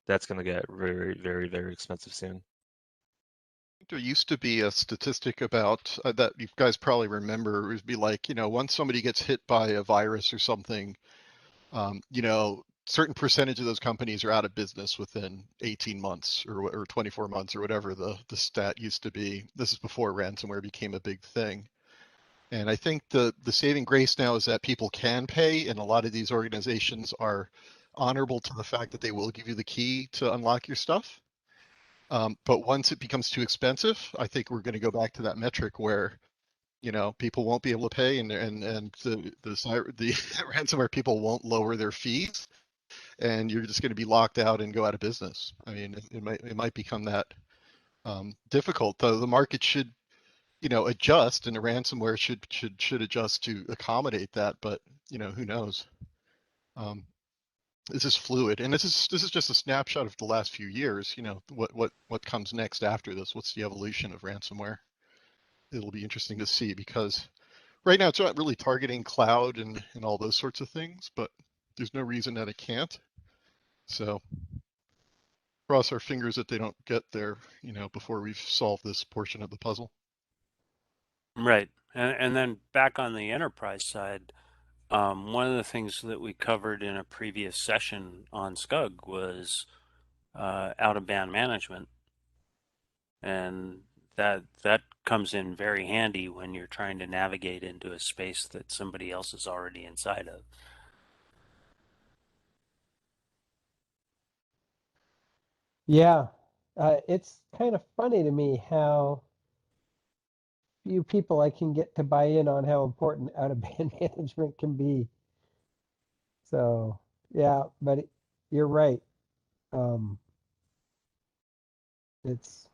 that's going to get very, very, very expensive soon. there used to be a statistic about that you guys probably remember. It would be like, once somebody gets hit by a virus or something, certain percentage of those companies are out of business within 18 months or 24 months or whatever the stat used to be. This is before ransomware became a big thing. And I think the saving grace now is that people can pay, and a lot of these organizations are honorable to the fact that they will give you the key to unlock your stuff. But once it becomes too expensive, I think we're going to go back to that metric where, people won't be able to pay, and the ransomware people won't lower their fees, and you're just going to be locked out and go out of business. I mean, it might become that difficult. Though the market should, adjust, and the ransomware should adjust to accommodate that. But who knows? This is fluid, and this is just a snapshot of the last few years. What comes next after this? What's the evolution of ransomware? It'll be interesting to see, because right now it's not really targeting cloud and all those sorts of things, but there's no reason that it can't. So cross our fingers that they don't get there, before we've solved this portion of the puzzle. Right. And then back on the enterprise side, one of the things that we covered in a previous session on SCCUG was out-of-band management. And that comes in very handy when you're trying to navigate into a space that somebody else is already inside of. Yeah, it's kind of funny to me how few people I can get to buy in on how important out-of-band management can be. So, yeah, but you're right. Um, it's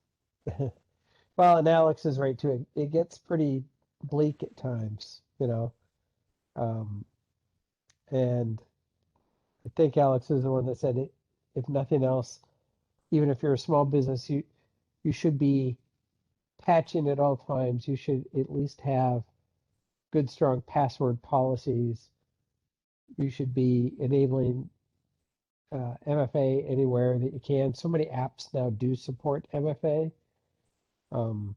well, and Alex is right too. It gets pretty bleak at times, Um, and I think Alex is the one that said it, if nothing else, even if you're a small business, you should be patching at all times. You should at least have good, strong password policies. You should be enabling MFA anywhere that you can. So many apps now do support MFA. Um,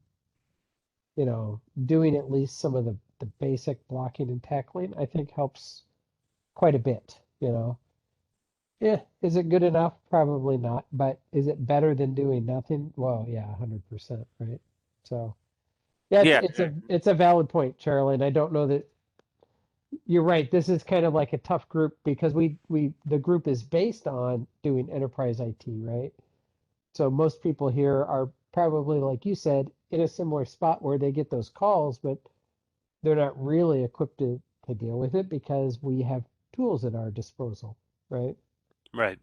doing at least some of the basic blocking and tackling, I think helps quite a bit. Yeah, is it good enough? Probably not, but is it better than doing nothing? Well, yeah, 100%, right? So, yeah, Yeah, it's a valid point, Charlie, and I don't know that you're right. This is kind of like a tough group because the group is based on doing enterprise IT, right? So most people here are probably, like you said, in a similar spot where they get those calls, but they're not really equipped to deal with it because we have tools at our disposal, right? right.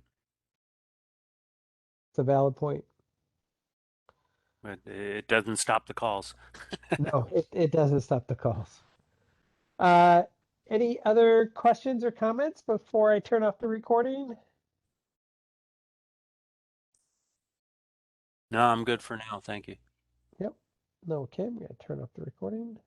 It's a valid point. But it doesn't stop the calls. No, it doesn't stop the calls. Uh, any other questions or comments before I turn off the recording? No, I'm good for now. Thank you. Yep. No, okay, I'm gonna turn off the recording.